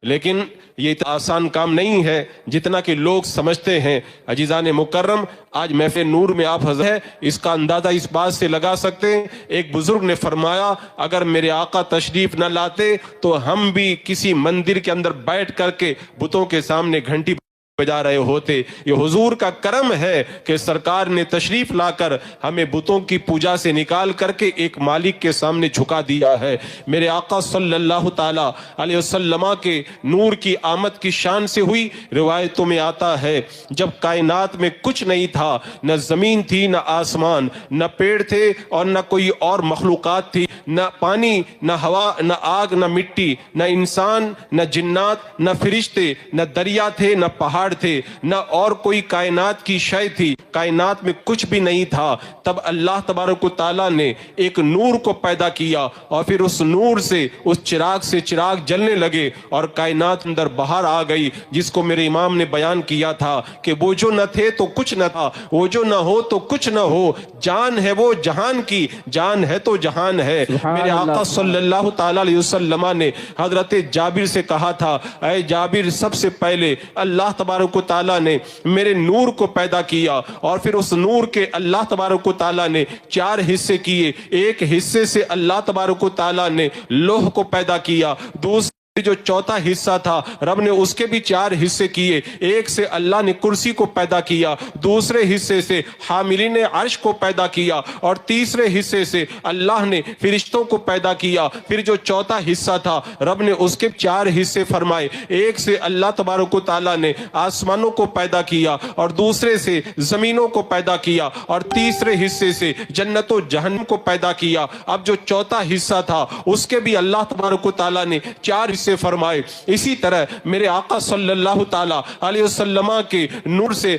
لیکن یہ اتنا آسان کام نہیں ہے جتنا کہ لوگ سمجھتے ہیں۔ عزیزان مکرم، آج محفل نور میں آپ حاضر ہیں، اس کا اندازہ اس بات سے لگا سکتے ہیں، ایک بزرگ نے فرمایا اگر میرے آقا تشریف نہ لاتے تو ہم بھی کسی مندر کے اندر بیٹھ کر کے بتوں کے سامنے گھنٹی بجا رہے ہوتے۔ یہ حضور کا کرم ہے کہ سرکار نے تشریف لا کر ہمیں بتوں کی پوجا سے نکال کر کے ایک مالک کے سامنے جھکا دیا ہے۔ میرے آقا صلی اللہ تعالی علیہ وسلم کے نور کی آمد کی شان سے ہوئی۔ روایتوں میں آتا ہے جب کائنات میں کچھ نہیں تھا، نہ زمین تھی نہ آسمان، نہ پیڑ تھے اور نہ کوئی اور مخلوقات تھی، نہ پانی نہ ہوا نہ آگ نہ مٹی، نہ انسان نہ جنات نہ فرشتے، نہ دریا تھے نہ پہاڑ تھے، نہ اور کوئی کائنات کی شے تھی، کائنات میں کچھ بھی نہیں تھا۔ تب اللہ تبارک و تعالیٰ نے ایک نور کو پیدا کیا اور پھر اس نور سے، اس چراغ سے چراغ جلنے لگے اور کائنات اندر بہار آ گئی، جس کو میرے امام نے بیان کیا تھا کہ وہ جو نہ تھے تو کچھ نہ تھا، وہ جو نہ ہو تو کچھ نہ ہو، جان ہے وہ جہان کی، جان ہے تو جہان ہے۔ میرے آقا صلی اللہ تعالیٰ علیہ وسلم نے حضرت جابر سے کہا تھا، اے جابر، سب سے پہلے اللہ تبارک و تعالیٰ نے میرے نور کو پیدا کیا اور پھر اس نور کے اللہ تبارک و تعالیٰ نے 4 حصے کیے۔ ایک حصے سے اللہ تبارک و تعالیٰ نے لوح کو پیدا کیا، دوسرے جو چوتھا حصہ تھا رب نے اس کے بھی 4 حصے کیے۔ ایک سے اللہ نے کرسی کو پیدا کیا، دوسرے حصے سے حاملین عرش کو پیدا کیا اور تیسرے حصے سے اللہ نے فرشتوں کو پیدا کیا۔ پھر جو چوتھا حصہ تھا رب نے اس کے 4 حصے فرمائے۔ ایک سے اللہ تبارک و تعالیٰ نے آسمانوں کو پیدا کیا اور دوسرے سے زمینوں کو پیدا کیا اور تیسرے حصے سے جنت و جہنم کو پیدا کیا۔ اب جو چوتھا حصہ تھا اس کے بھی اللہ تبارک و تعالیٰ نے 4 حصے فرمائے۔ اسی طرح میرے آقا صلی اللہ تعالی علیہ وسلم کے نور سے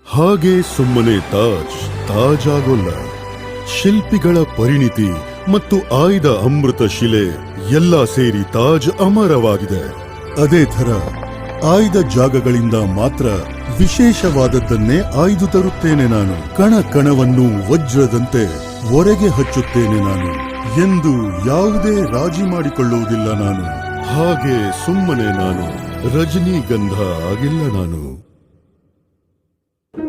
ಹಾಗೆ ಸುಮ್ಮನೆ ತಾಜ್ ಆಗೋಲ್ಲ. ಶಿಲ್ಪಿಗಳ ಪರಿಣಿತಿ ಮತ್ತು ಆಯ್ದ ಅಮೃತ ಶಿಲೆ ಎಲ್ಲ ಸೇರಿ ತಾಜ್ ಅಮರವಾಗಿದೆ. ಅದೇ ಥರ ಆಯ್ದ ಜಾಗಗಳಿಂದ ಮಾತ್ರ ವಿಶೇಷವಾದದ್ದನ್ನೇ ಆಯ್ದು ತರುತ್ತೇನೆ ನಾನು. ಕಣ ಕಣವನ್ನು ವಜ್ರದಂತೆ ಒರೆಗೆ ಹಚ್ಚುತ್ತೇನೆ ನಾನು ಎಂದು ಯಾವುದೇ ರಾಜಿ ಮಾಡಿಕೊಳ್ಳುವುದಿಲ್ಲ ನಾನು. ಹಾಗೆ ಸುಮ್ಮನೆ ನಾನು ರಜನಿಗಂಧ ಆಗಿಲ್ಲ ನಾನು.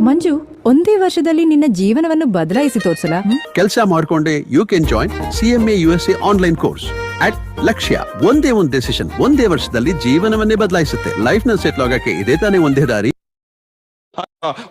ಮಂಜು, ಒಂದೇ ವರ್ಷದಲ್ಲಿ ನಿನ್ನ ಜೀವನವನ್ನು ಬದಲಾಯಿಸಿ ತೋರಿಸಲ. ಕೆಲಸ ಮಾಡ್ಕೊಂಡೆ you can join CMA USA online course at Lakshya. ಒಂದೇ ಒಂದು ಡೆಸಿಷನ್ ಒಂದೇ ವರ್ಷದಲ್ಲಿ ಜೀವನವನ್ನೇ ಬದಲಾಯಿಸುತ್ತೆ. ಲೈಫ್ ನ ಸೆಟ್ಲ್ ಆಗೋಕೆ ಇದೇ ತಾನೇ ಒಂದೇ ದಾರಿ.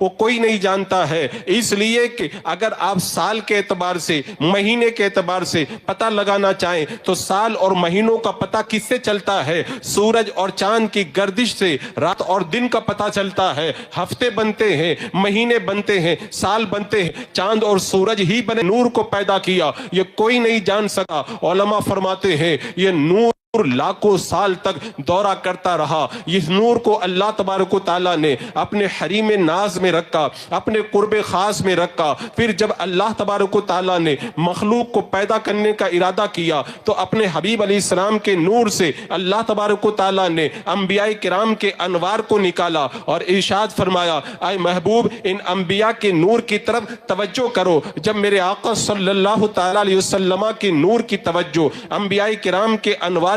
وہ کوئی نہیں جانتا ہے، اس لیے کہ اگر آپ سال کے اعتبار سے، مہینے کے اعتبار سے پتہ لگانا چاہیں تو سال اور مہینوں کا پتہ کس سے چلتا ہے؟ سورج اور چاند کی گردش سے رات اور دن کا پتہ چلتا ہے۔ ہفتے بنتے ہیں، مہینے بنتے ہیں، سال بنتے ہیں، چاند اور سورج ہی بنے نور کو پیدا کیا، یہ کوئی نہیں جان سکا۔ علماء فرماتے ہیں یہ نور لاکھوں سال تک دورہ کرتا رہا۔ اس نور کو اللہ تبارک و تعالیٰ نے اپنے حریم ناز میں رکھا، اپنے قرب خاص میں رکھا۔ پھر جب اللہ تبارک و تعالیٰ نے مخلوق کو پیدا کرنے کا ارادہ کیا تو اپنے حبیب علیہ السلام کے نور سے اللہ تبارک و تعالیٰ نے انبیاء کرام کے انوار کو نکالا اور ارشاد فرمایا، اے محبوب، ان انبیاء کے نور کی طرف توجہ کرو۔ جب میرے آقا صلی اللہ تعالیٰ علیہ وسلم کے نور کی توجہ انبیاء کرام کے انوار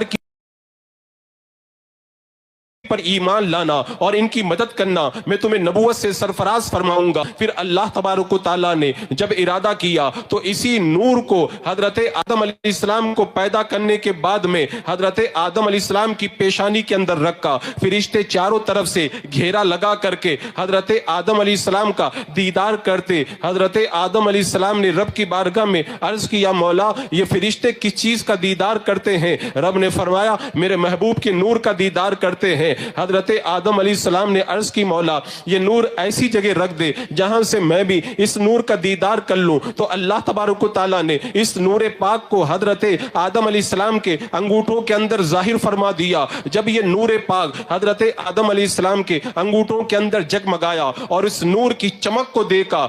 پر ایمان لانا اور ان کی مدد کرنا، میں تمہیں نبوت سے سرفراز فرماؤں گا۔ پھر اللہ تبارک و تعالیٰ نے جب ارادہ کیا تو اسی نور کو حضرت آدم علیہ السلام کو پیدا کرنے کے بعد میں حضرت آدم علیہ السلام کی پیشانی کے اندر رکھا۔ فرشتے چاروں طرف سے گھیرا لگا کر کے حضرت آدم علیہ السلام کا دیدار کرتے۔ حضرت آدم علیہ السلام نے رب کی بارگاہ میں عرض کیا، مولا یہ فرشتے کس چیز کا دیدار کرتے ہیں؟ رب نے فرمایا میرے محبوب کے نور کا دیدار کرتے ہیں۔ حضرت آدم علیہ السلام نے عرض کی، مولا یہ نور ایسی جگہ رکھ دے جہاں سے میں بھی اس نور کا دیدار کر لوں۔ تو اللہ تبارک و تعالیٰ نے اس نور پاک کو حضرت آدم علیہ السلام کے انگوٹھوں کے اندر ظاہر فرما دیا۔ جب یہ نور پاک حضرت آدم علیہ السلام کے انگوٹھوں کے اندر جگمگایا اور اس نور کی چمک کو دیکھا،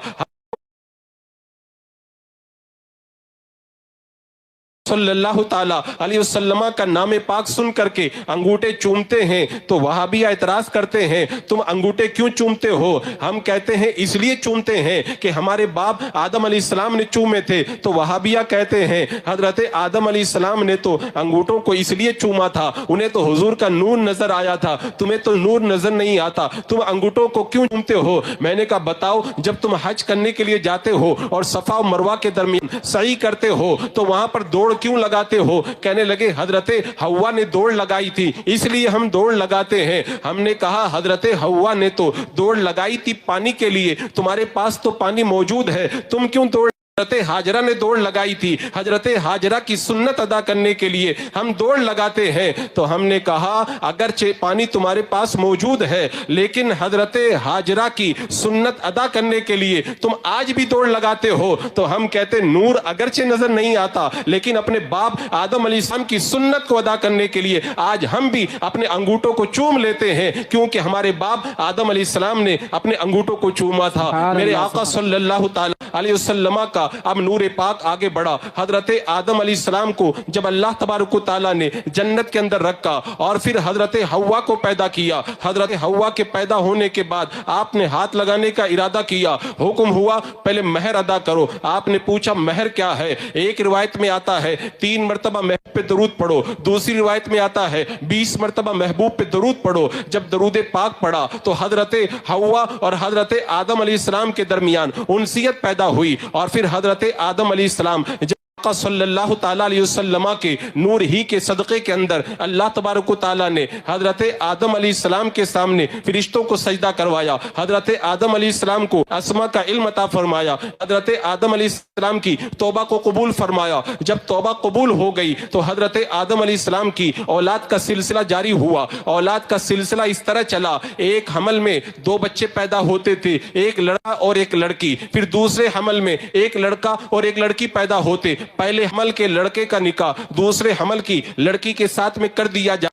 صلی اللہ تعالی علیہ وسلم کا نام پاک سن کر کے انگوٹھے چومتے ہیں تو وہابی اعتراض کرتے ہیں تم انگوٹھے کیوں چومتے ہو؟ ہم کہتے ہیں اس لیے چومتے ہیں کہ ہمارے باپ آدم علیہ السلام نے چومے تھے. تو وہابیہ کہتے ہیں حضرت آدم علیہ السلام نے تو انگوٹھوں کو اس لیے چوما تھا, انہیں تو حضور کا نور نظر آیا تھا, تمہیں تو نور نظر نہیں آتا, تم انگوٹھوں کو کیوں چومتے ہو؟ میں نے کہا بتاؤ, جب تم حج کرنے کے لیے جاتے ہو اور صفا و مروہ کے درمیان سعی کرتے ہو تو وہاں پر دوڑ کیوں لگاتے ہو؟ کہنے لگے حضرت حوا نے دوڑ لگائی تھی اس لیے ہم دوڑ لگاتے ہیں. ہم نے کہا حضرت حوا نے تو دوڑ لگائی تھی پانی کے لیے, تمہارے پاس تو پانی موجود ہے, تم کیوں دوڑ؟ حضرت ہاجرہ نے دوڑ لگائی تھی, حضرت ہاجرہ کی سنت ادا کرنے کے لیے ہم دوڑ لگاتے ہیں. تو ہم نے کہا اگرچہ پانی تمہارے پاس موجود ہے لیکن حضرت ہاجرہ کی سنت ادا کرنے کے لیے تم آج بھی دوڑ لگاتے ہو. تو ہم کہتے نور اگرچہ نظر نہیں آتا لیکن اپنے باپ آدم علیہ السلام کی سنت کو ادا کرنے کے لیے آج ہم بھی اپنے انگوٹھوں کو چوم لیتے ہیں, کیونکہ ہمارے باپ آدم علیہ السلام نے اپنے انگوٹھوں کو چوما تھا. میرے آقا صلی اللہ تعالی علیہ وسلم کا اب نور پاک آگے بڑھا. حضرت آدم علیہ السلام کو جب اللہ تبارک و تعالیٰ نے جنت کے اندر رکھا اور پھر حضرت حوا کو پیدا کیا, حضرت حوا کے پیدا ہونے کے بعد آپ نے ہاتھ لگانے کا ارادہ کیا, حکم ہوا پہلے مہر ادا کرو. آپ نے پوچھا مہر کیا ہے؟ ایک روایت میں آتا ہے 3 مرتبہ محبوب پہ درود پڑھو, دوسری روایت میں آتا ہے 20 مرتبہ محبوب پہ درود پڑھو. جب درود پاک پڑھا تو حضرت حوا اور حضرت آدم علیہ السلام کے درمیان انسیت پیدا ہوئی اور پھر حضرت آدم علیہ السلام آقا صلی اللہ تعالیٰ علیہ وسلم کے نور ہی کے صدقے کے اندر اللہ تبارک و تعالیٰ نے حضرت آدم علیہ السلام کے سامنے فرشتوں کو سجدہ کروایا, حضرت آدم علیہ السلام کو اسما کا علم عطا فرمایا, حضرت آدم علیہ السلام کی توبہ کو قبول فرمایا. جب توبہ قبول ہو گئی تو حضرت آدم علیہ السلام کی اولاد کا سلسلہ جاری ہوا. اولاد کا سلسلہ اس طرح چلا, ایک حمل میں 2 بچے پیدا ہوتے تھے, ایک لڑکا اور ایک لڑکی. پھر دوسرے حمل میں ایک لڑکا اور ایک لڑکی پیدا ہوتے. پہلے حمل کے لڑکے کا نکاح دوسرے حمل کی لڑکی کے ساتھ میں کر دیا جاتا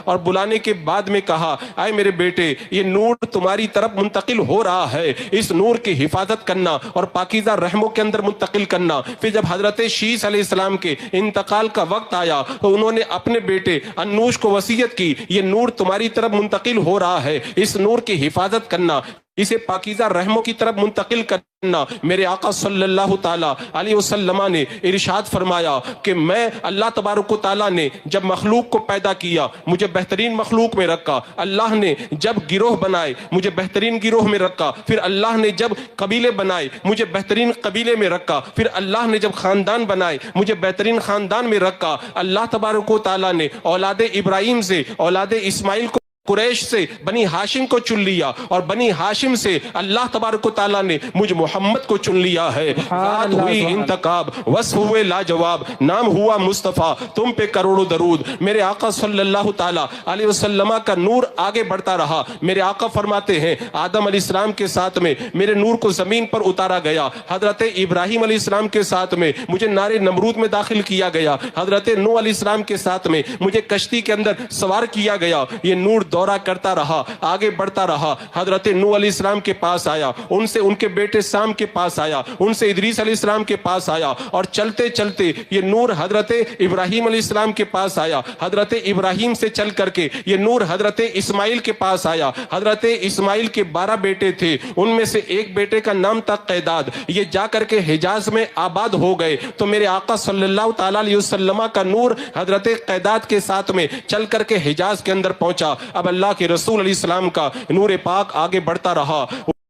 اور بلانے کے بعد میں کہا اے میرے بیٹے یہ نور تمہاری طرف منتقل ہو رہا ہے, اس نور کی حفاظت کرنا اور پاکیزہ رحموں کے اندر منتقل کرنا. پھر جب حضرت شیس علیہ السلام کے انتقال کا وقت آیا تو انہوں نے اپنے بیٹے انوش کو وصیت کی یہ نور تمہاری طرف منتقل ہو رہا ہے, اس نور کی حفاظت کرنا, اسے پاکیزہ رحموں کی طرف منتقل کرنا. میرے آقا صلی اللہ تعالیٰ علیہ وسلم نے ارشاد فرمایا کہ میں اللہ تبارک و تعالیٰ نے جب مخلوق کو پیدا کیا مجھے بہترین مخلوق میں رکھا, اللہ نے جب گروہ بنائے مجھے بہترین گروہ میں رکھا, پھر اللہ نے جب قبیلے بنائے مجھے بہترین قبیلے میں رکھا, پھر اللہ نے جب خاندان بنائے مجھے بہترین خاندان میں رکھا. اللہ تبارک و تعالیٰ نے اولاد ابراہیم سے اولاد اسماعیل کو قریش سے بنی ہاشم کو چن لیا اور بنی ہاشم سے اللہ تبارک و تعالیٰ نے مجھ محمد کو چن لیا ہے. ذات ہوئی انتخاب, وصف ہوئے لاجواب, نام ہوا مصطفیٰ, تم پہ کروڑوں درود. میرے آقا صلی اللہ تعالیٰ علیہ وسلم کا نور آگے بڑھتا رہا. میرے آقا فرماتے ہیں آدم علیہ السلام کے ساتھ میں میرے نور کو زمین پر اتارا گیا, حضرت ابراہیم علیہ السلام کے ساتھ میں مجھے نار نمرود میں داخل کیا گیا, حضرت نوح علیہ السلام کے ساتھ میں مجھے کشتی کے اندر سوار کیا گیا. یہ نور دورہ کرتا رہا, آگے بڑھتا رہا. حضرت نوح علیہ السلام کے پاس آیا, ان سے ان کے بیٹے سام کے پاس آیا, ان سے ادریس علیہ السلام کے پاس آیا اور چلتے چلتے یہ نور حضرت ابراہیم علیہ السلام کے پاس آیا. حضرت ابراہیم سے چل کر کے یہ نور حضرت اسماعیل کے پاس آیا. حضرت اسماعیل کے 12 بیٹے تھے, ان میں سے ایک بیٹے کا نام تھا قیداد. یہ جا کر کے حجاز میں آباد ہو گئے. تو میرے آقا صلی اللہ تعالیٰ علیہ وسلم کا نور حضرت قیداد کے ساتھ میں چل کر کے حجاز کے اندر پہنچا. اب اللہ کے رسول علیہ السلام کا نور پاک آگے بڑھتا رہا,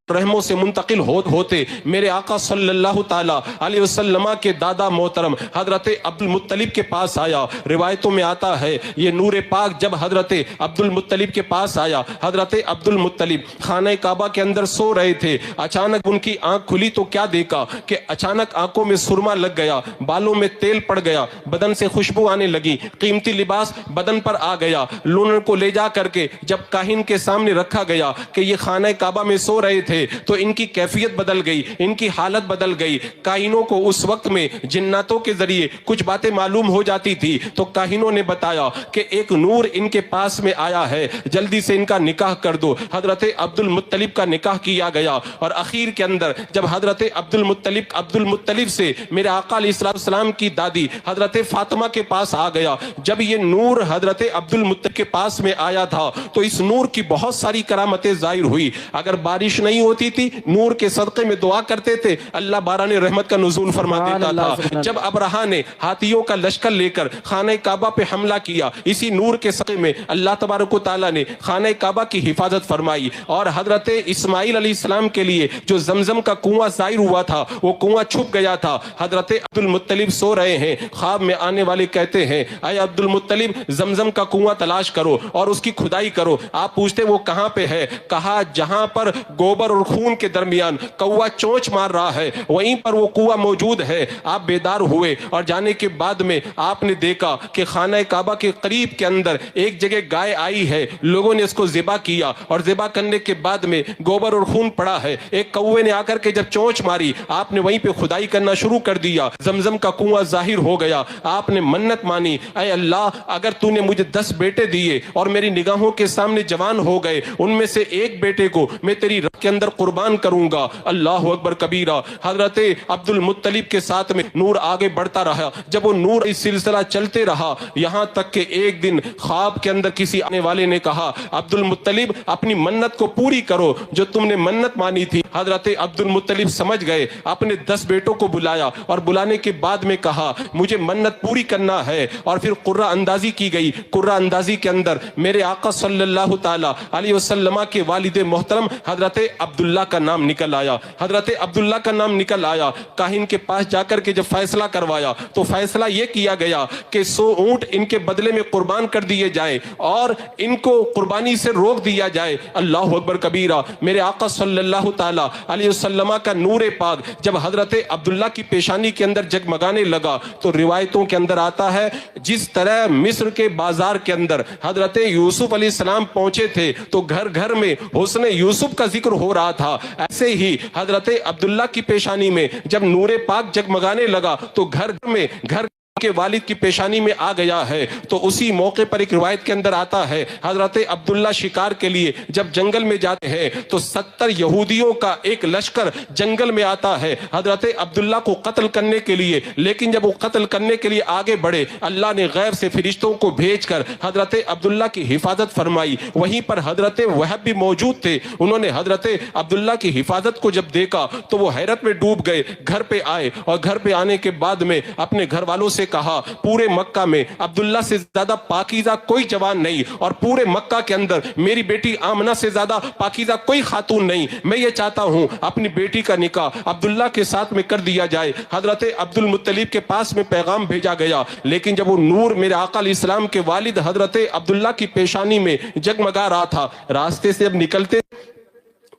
رحموں سے منتقل ہوتے میرے آقا صلی اللہ تعالیٰ علیہ وسلم کے دادا محترم حضرت عبد المطلب کے پاس آیا. روایتوں میں آتا ہے یہ نور پاک جب حضرت عبد المطلب کے پاس آیا, حضرت عبد المطلب خانہ کعبہ کے اندر سو رہے تھے. اچانک ان کی آنکھ کھلی تو کیا دیکھا کہ اچانک آنکھوں میں سرما لگ گیا, بالوں میں تیل پڑ گیا, بدن سے خوشبو آنے لگی, قیمتی لباس بدن پر آ گیا. لونن کو لے جا کر کے جب کاہن کے سامنے رکھا گیا کہ یہ خانہ کعبہ میں سو رہے تھے تھے تو ان کی کیفیت بدل گئی, ان کی حالت بدل گئی. کاہنوں کو اس وقت میں جناتوں کے ذریعے کچھ باتیں معلوم ہو جاتی تھی تو کاہنوں نے بتایا کہ ایک نور ان کے پاس میں آیا ہے, جلدی سے ان کا نکاح کر دو. حضرت عبد المطلب کا نکاح کیا گیا اور اخیر کے اندر جب حضرت عبد المطلب سے میرے آقا علیہ السلام کی دادی حضرت فاطمہ کے پاس آ گیا. جب یہ نور حضرت عبد المطلب کے پاس میں آیا تھا تو اس نور کی بہت ساری کرامتیں ظاہر ہوئی. اگر بارش نہیں ہوتی تھی نور کے صدقے میں دعا کرتے تھے, اللہ باران رحمت کا نزول فرما دیتا تھا. جب ابرہا نے ہاتھیوں کا لشکر لے کر خانہ کعبہ پہ حملہ کیا, اسی نور کے صدقے میں اللہ تبارک و تعالیٰ نے خانہ کعبہ کی حفاظت فرمائی. اور حضرت اسماعیل علیہ السلام کے لیے جو زمزم کا کنواں ظاہر ہوا تھا وہ کنواں چھپ گیا تھا. حضرت عبد المطلب سو رہے ہیں, خواب میں آنے والے کہتے ہیں اے عبد المطلب زمزم کا کنواں تلاش کرو اور اس کی کھدائی کرو. آپ پوچھتے وہ کہاں پہ ہے؟ کہا جہاں پر گوبر اور خون کے درمیان کوا چونچ مار رہا ہے وہیں پر وہ کنواں موجود ہے. آپ بیدار ہوئے اور جانے کے بعد میں آپ نے دیکھا کہ خانہ کعبہ کے قریب کے اندر ایک جگہ گائے آئی ہے. لوگوں نے اس کو ذبح کیا اور ذبح کرنے کے بعد میں گوبر اور خون پڑا ہے. ایک کوے نے آ کر کے جب چونچ ماری آپ نے وہیں پہ کھدائی کرنا شروع کر دیا. زمزم کا کنواں ظاہر ہو گیا. آپ نے منت مانی اے اللہ اگر تو نے مجھے 10 بیٹے دیے اور میری نگاہوں کے سامنے جوان ہو گئے, ان میں سے ایک بیٹے کو میں تیری رب کے اندر قربان کروں گا. اللہ اکبر کبیرہ. حضرت عبد المطلب کے ساتھ میں نور آگے بڑھتا رہا. جب وہ نور اس سلسلہ چلتے رہا یہاں تک کہ ایک دن خواب کے اندر کسی آنے والے نے کہا عبد المطلب اپنی منت کو پوری کرو جو تم نے منت مانی تھی. حضرت عبد المطلب سمجھ گئے, اپنے 10 بیٹوں کو بلایا اور بلانے کے بعد میں کہا مجھے منت پوری کرنا ہے. اور پھر قرہ اندازی کی گئی. قرہ اندازی کے اندر میرے آقا صلی اللہ تعالی علیہ وسلم کے والد محترم حضرت عبداللہ کا نام نکل آیا. حضرت عبداللہ کا نام نکل آیا. کاہن کے پاس جا کر کے جب فیصلہ کروایا تو فیصلہ یہ کیا گیا کہ 100 اونٹ ان کے بدلے میں قربان کر دیے جائیں اور ان کو قربانی سے روک دیا جائے. اللہ اکبر کبیرہ. میرے آقا صلی اللہ تعالی علیہ وسلم کا نور پاک جب حضرت عبداللہ کی پیشانی کے اندر جگمگانے لگا تو روایتوں کے اندر آتا ہے جس طرح مصر کے بازار کے اندر حضرت یوسف علیہ السلام پہنچے تھے تو گھر گھر میں حسن یوسف کا ذکر ہو رہا تھا, ایسے ہی حضرت عبداللہ کی پیشانی میں جب نور پاک جگمگانے لگا تو گھر میں گھر کے والد کی پیشانی میں آ گیا ہے. تو اسی موقع پر ایک روایت کے اندر آتا ہے حضرت عبداللہ شکار کے لیے جب جنگل میں جاتے ہیں تو 70 یہودیوں کا ایک لشکر جنگل میں آتا ہے حضرت عبداللہ کو قتل کرنے کے لیے. لیکن جب وہ قتل کرنے کے لیے آگے بڑھے اللہ نے غیب سے فرشتوں کو بھیج کر حضرت عبداللہ کی حفاظت فرمائی. وہیں پر حضرت وہب بھی موجود تھے. انہوں نے حضرت عبداللہ کی حفاظت کو جب دیکھا تو وہ حیرت میں ڈوب گئے. گھر پہ آئے اور گھر پہ آنے کے بعد میں اپنے گھر والوں سے کہا پورے مکہ میں عبداللہ سے زیادہ پاکیزہ کوئی جوان نہیں اور پورے مکہ کے اندر میری بیٹی آمنہ سے زیادہ پاکیزہ کوئی خاتون نہیں. میں یہ چاہتا ہوں اپنی بیٹی کا نکاح عبداللہ کے ساتھ میں کر دیا جائے. حضرت عبد المطلب کے پاس میں پیغام بھیجا گیا لیکن جب وہ نور میرے آقا علیہ السلام کے والد حضرت عبداللہ کی پیشانی میں جگمگا رہا تھا, راستے سے اب نکلتے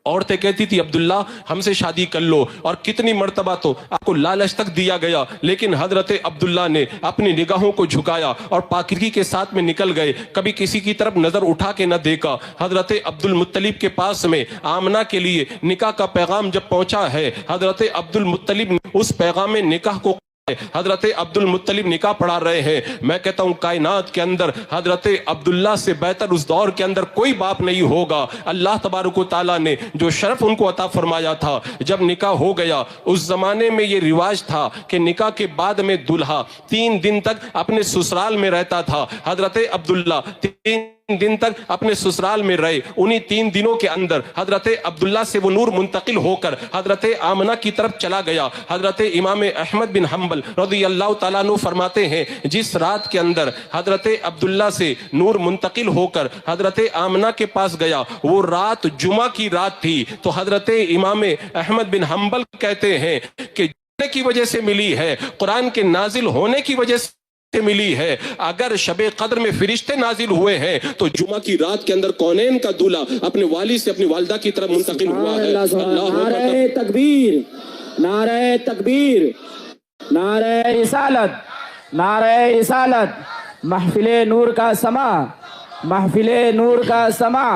عورتیں کہتی تھی عبداللہ ہم سے شادی کر لو. اور کتنی مرتبہ تو آپ کو لالچ تک دیا گیا لیکن حضرت عبداللہ نے اپنی نگاہوں کو جھکایا اور پاکیزگی کے ساتھ میں نکل گئے. کبھی کسی کی طرف نظر اٹھا کے نہ دیکھا. حضرت عبد المطلب کے پاس میں آمنہ کے لیے نکاح کا پیغام جب پہنچا ہے حضرت عبد المطلب نے اس پیغام نکاح کو حضرت عبد المطلب نکاح پڑھا رہے ہیں. میں کہتا ہوں کائنات کے اندر حضرت عبداللہ سے بہتر اس دور کے اندر کوئی باپ نہیں ہوگا. اللہ تبارک و تعالیٰ نے جو شرف ان کو عطا فرمایا تھا جب نکاح ہو گیا. اس زمانے میں یہ رواج تھا کہ نکاح کے بعد میں دلہا 3 دن تک اپنے سسرال میں رہتا تھا. حضرت عبداللہ 3 دن تک اپنے سسرال میں رہے. انہی 3 دنوں کے اندر حضرت عبداللہ سے وہ نور منتقل ہو کر حضرت آمنہ کی طرف چلا گیا. حضرت امام احمد بن حنبل رضی اللہ تعالیٰ عنہ فرماتے ہیں جس رات کے اندر حضرت عبداللہ سے نور منتقل ہو کر حضرت آمنہ کے پاس گیا وہ رات جمعہ کی رات تھی. تو حضرت امام احمد بن حنبل کہتے ہیں کہ جمعہ کی وجہ سے ملی ہے, قرآن کے نازل ہونے کی وجہ سے ملی ہے. اگر شب قدر میں فرشتے نازل ہوئے ہیں تو جمعہ کی رات کے اندر کونین کا دولہ اپنے والد سے اپنی والدہ کی طرف منتقل ہوا ہے. نعرہ تکبیر, نعرہ تکبیر, نعرہ رسالت, نعرہ رسالت. محفل نور کا سما, محفل نور کا سما.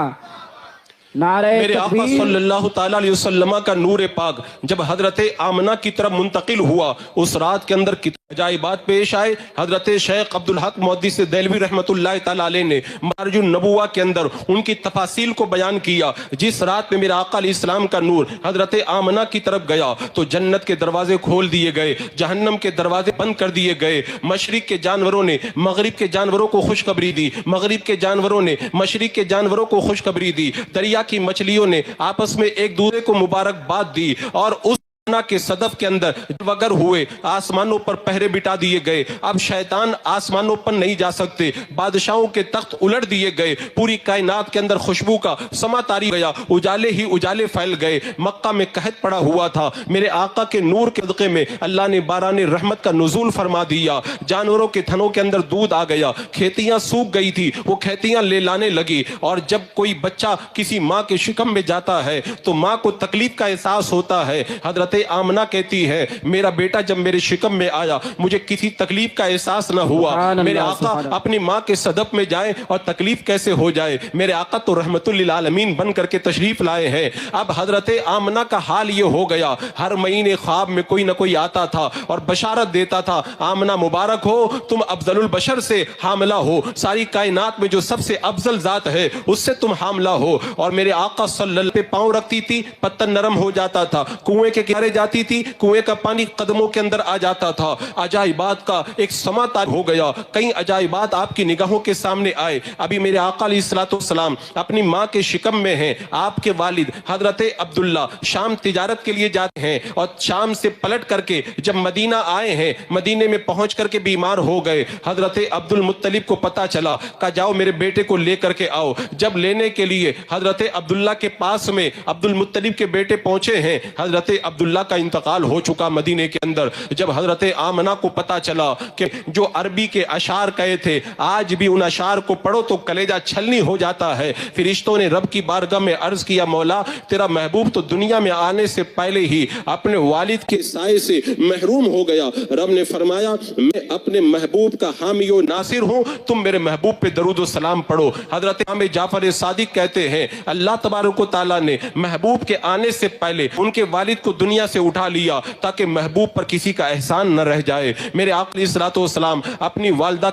नारे मेरे आका तकबीर, सल्लल्लाहु ताला अलैहि वसल्लम का नूर पाक जब हजरत आमना की तरफ मुंतकिल हुआ, उस रात के अंदर कितने अजाइबात पेश आए। हजरत शेख अब्दुल हक मुहद्दिस देलवी रहमतुल्लाहि ताला अलैह ने मारजुन नबुवा के अंदर उनकी तफासिल को बयान किया। जिस रात में मेरे आका अलैहिस्सलाम का नूर हजरत आमना की तरफ गया तो जन्नत के दरवाजे खोल दिए गए, जहन्नम के दरवाजे बंद कर दिए गए। मशरिक के जानवरों ने मगरिब के जानवरों को खुशखबरी दी, मगरिब के जानवरों ने मशरिक के जानवरों को खुशखबरी दी। दरिया की मछलियों ने आपस में एक दूसरे को मुबारकबाद दी और उस के सदफ के अंदर वगर हुए, आसमानों पर पहरे बिठा दिए गए। अब शैतान आसमानों पर नहीं जा सकते, बादशाहों के तख्त उलट दिए गए। पूरी कायनात के अंदर खुशबू का समा तारी गया, उजाले ही उजाले फैल गए। मक्का में कहत पड़ा हुआ था, मेरे आका के नूर के सदक़े में अल्लाह ने बाराने रहमत का नुज़ूल फरमा दिया। जानवरों के थनों के अंदर दूध आ गया, खेतियां सूख गई थी, वो खेतियां ले लाने लगी। और जब कोई बच्चा किसी माँ के शिकम में जाता है तो माँ को तकलीफ का एहसास होता है। हजरत आमना कहती है, मेरा बेटा जब मेरे शिकम में आया मुझे किसी तकलीफ का एहसास न हुआ। मेरे आका अपनी माँ के सदफ में जाए और तकलीफ कैसे हो जाए। मेरे आका तो रहमतुल लिल आलमीन बन करके तशरीफ लाए हैं। अब हजरत आमना का हाल ये हो गया, हर महीने ख्वाब में कोई ना कोई आता था और बशारत देता था, आमना मुबारक हो, तुम अफजलुल बशर से हामला हो, सारी कायनात में जो सबसे अफजल जात है उससे तुम हामला हो। और मेरे आका सल्लल्लाहु पे पांव रखती थी, पत्थर नरम हो जाता था, कुएं के किनारे जाती थी, कुएं का पानी कदमों के अंदर आ जाता था। अजाइबात का एक समा तारीफ हो गया, कई अजाइबात आपकी निगाहों के सामने आए। अभी मेरे आका अलैहिस्सलाम अपनी माँ के शिकम में हैं। आपके वालिद हजरत अब्दुल्ला शाम तिजारत के लिए जाते हैं और शाम से पलट करके जब मदीना आए हैं, मदीने में पहुंच करके बीमार हो गए। हजरत अब्दुल मुत्तलिब को पता चला, कहा जाओ मेरे बेटे को लेकर के आओ। जब लेने के लिए हजरत अब्दुल्ला के पास में अब्दुल मुत्तलिब के बेटे पहुंचे हैं, हजरत अब्दुल्ला का इंतकाल हो चुका मदीने के अंदर। जब हजरत आमना को पता चला कि जो अरबी के अशार कहे थे, आज भी उन अशार को पढ़ो तो कलेजा छलनी हो जाता है। फरिश्तों ने रब की बारगाह में अर्ज किया, मौला तेरा महबूब तो दुनिया में आने से पहले ही अपने वालिद के साए से महरूम हो गया। रब ने फरमाया, मैं अपने महबूब का हामी व नासिर हूं, तुम मेरे महबूब पे दरूद व सलाम पढ़ो। हजरत इमाम जाफर सादिक कहते हैं, अल्लाह तबारक व तआला ने महबूब के आने से पहले उनके वालिद को दुनिया से उठा लिया ताकि महबूब पर किसी का एहसान न रह जाए। मेरे आका अलैहिस्सलातु वस्सलाम अपनी वालिदा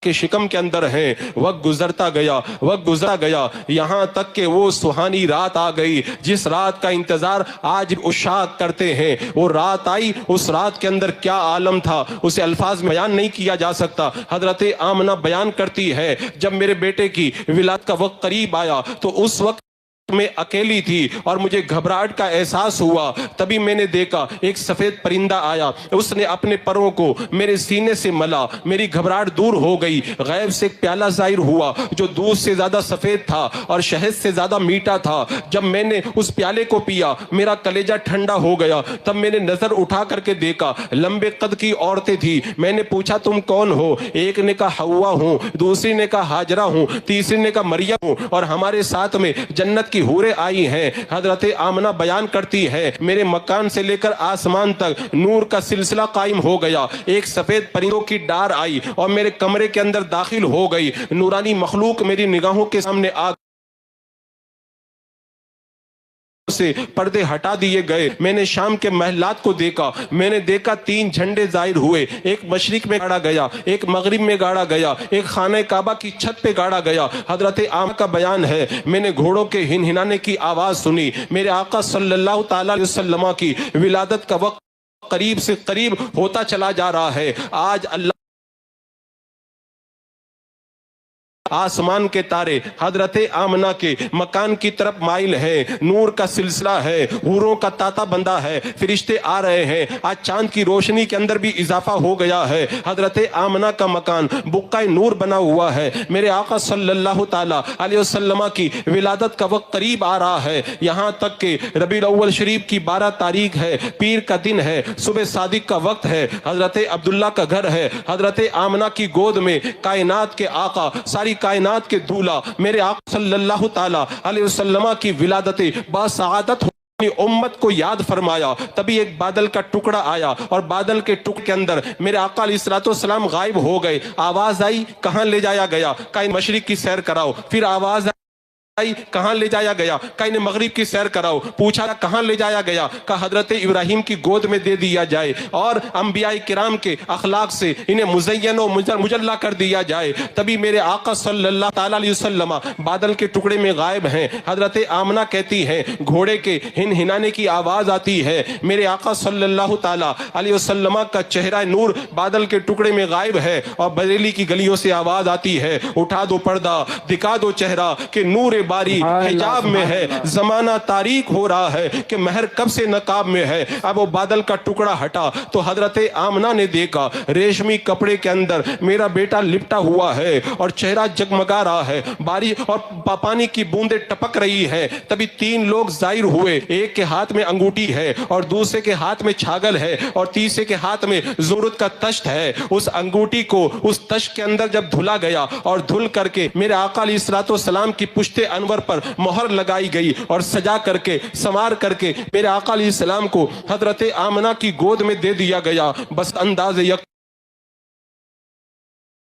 के शिकम के अंदर हैं। वक्त गुजरता गया, यहाँ तक कि वो सुहानी रात आ गई जिस रात का इंतजार आज उशाक करते हैं। वो रात आई, उस रात के अंदर क्या आलम था उसे अल्फाज में बयान नहीं किया जा सकता। हजरत आमना बयान करती है, जब मेरे बेटे की विलादत का वक्त करीब आया तो उस वक्त में अकेली थी और मुझे घबराहट का एहसास हुआ। तभी मैंने देखा एक सफेद परिंदा आया, उसने अपने परों को मेरे सीने से मला, मेरी घबराहट दूर हो गई। गैब से एक प्याला जाहिर हुआ जो दूध से ज्यादा सफेद था और शहद से ज्यादा मीठा था। जब मैंने उस प्याले को पिया मेरा कलेजा ठंडा हो गया। तब मैंने नजर उठा करके देखा, लंबे कद की औरतें थी। मैंने पूछा तुम कौन हो? एक ने कहा हव्वा हूँ, दूसरी ने कहा हाजरा हूँ, तीसरी ने कहा मरियम हूँ और हमारे साथ में जन्नत की हूरे आई हैं। हजरत आमना बयान करती है, मेरे मकान से लेकर आसमान तक नूर का सिलसिला कायम हो गया। एक सफेद परिंदों की डार आई और मेरे कमरे के अंदर दाखिल हो गई। नूरानी मखलूक मेरी निगाहों के सामने आ से पर्दे हटा दिए गए। मैंने शाम के महलात को देखा। मैंने देखा 3 झंडे जाहिर हुए, एक मशरिक में गाड़ा गया, एक मगरिब में गाड़ा गया, एक खाने काबा की छत पे गाड़ा गया। हजरत आमना का बयान है, मैंने घोड़ों के हिनहिनाने की आवाज सुनी। मेरे आका सल्लल्लाहु ताला अलैहि वसल्लम की विलादत का वक्त करीब से करीब होता चला जा रहा है। आज अल्लाह आसमान के तारे हजरत आमना के मकान की तरफ माइल है। नूर का सिलसिला है, हूरों का ताता बंदा है, फरिश्ते आ रहे हैं। आज चांद की रोशनी के अंदर भी इजाफा हो गया है। हजरत आमना का मकान बुक्का नूर बना हुआ है। मेरे आका सल्लल्लाहु ताला अलैहि वसल्लम की विलादत का वक्त करीब आ रहा है। यहाँ तक कि रबीउल अव्वल शरीफ की 12 तारीख है, पीर का दिन है, सुबह सादिक का वक्त है। हजरत अब्दुल्ला का घर है। हजरत आमना की गोद में कायनात के आका, सारी कायनात के दूल्हा मेरे आका सल्लल्लाहु ताला अलैहि वसल्लम की विलादत बासआदत उम्मत को याद फरमाया। तभी एक बादल का टुकड़ा आया और बादल के टुकड़े के अंदर मेरे आका अलैहिस्सलाम गायब हो गए। आवाज आई, कहां ले जाया गया? कहीं मशरिक की सैर कराओ। फिर आवाज کہاں لے جایا گیا؟ کہ انہیں مغرب کی سیر کراؤ. پوچھا کہاں لے جایا گیا؟ کہ حضرت ابراہیم کی گود میں دے دیا جائے اور انبیاء کرام کے اخلاق سے انہیں مزین و مجلہ کر دیا جائے. تبھی میرے آقا صلی اللہ تعالی علیہ وسلم بادل کے ٹکڑے میں غائب ہیں. حضرت آمنہ کہتی ہیں گھوڑے کے ہن ہنانے کی آواز آتی ہے. میرے آقا صلی اللہ تعالی علیہ وسلم کا چہرہ نور بادل کے ٹکڑے میں غائب ہے اور بریلی کی گلیوں سے آواز آتی ہے اٹھا دو پردہ دکھا دو چہرہ کہ نور باری حجاب میں ہے. زمانہ تاریک ہو رہا ہے کہ مہر کب سے نقاب میں ہے. اب وہ بادل کا ٹکڑا ہٹا تو حضرت آمنہ نے دیکھا ریشمی کپڑے کے اندر میرا بیٹا لپٹا ہوا ہے اور چہرہ جگمگا رہا ہے, بارش اور پانی کی بوندیں ٹپک رہی ہے. تبھی 3 لوگ ظاہر ہوئے. ایک کے ہاتھ میں انگوٹھی ہے اور دوسرے کے ہاتھ میں چھاگل ہے اور تیسرے کے ہاتھ میں زمرد کا تشت ہے. اس انگوٹھی کو اس تشت کے اندر جب دھلا گیا اور دھل کر کے میرے آقا علیہ السلام کی پشت انور پر مہر لگائی گئی اور سجا کر کے سنوار کر کے میرے آقا علیہ السلام کو حضرت آمنہ کی گود میں دے دیا گیا. بس انداز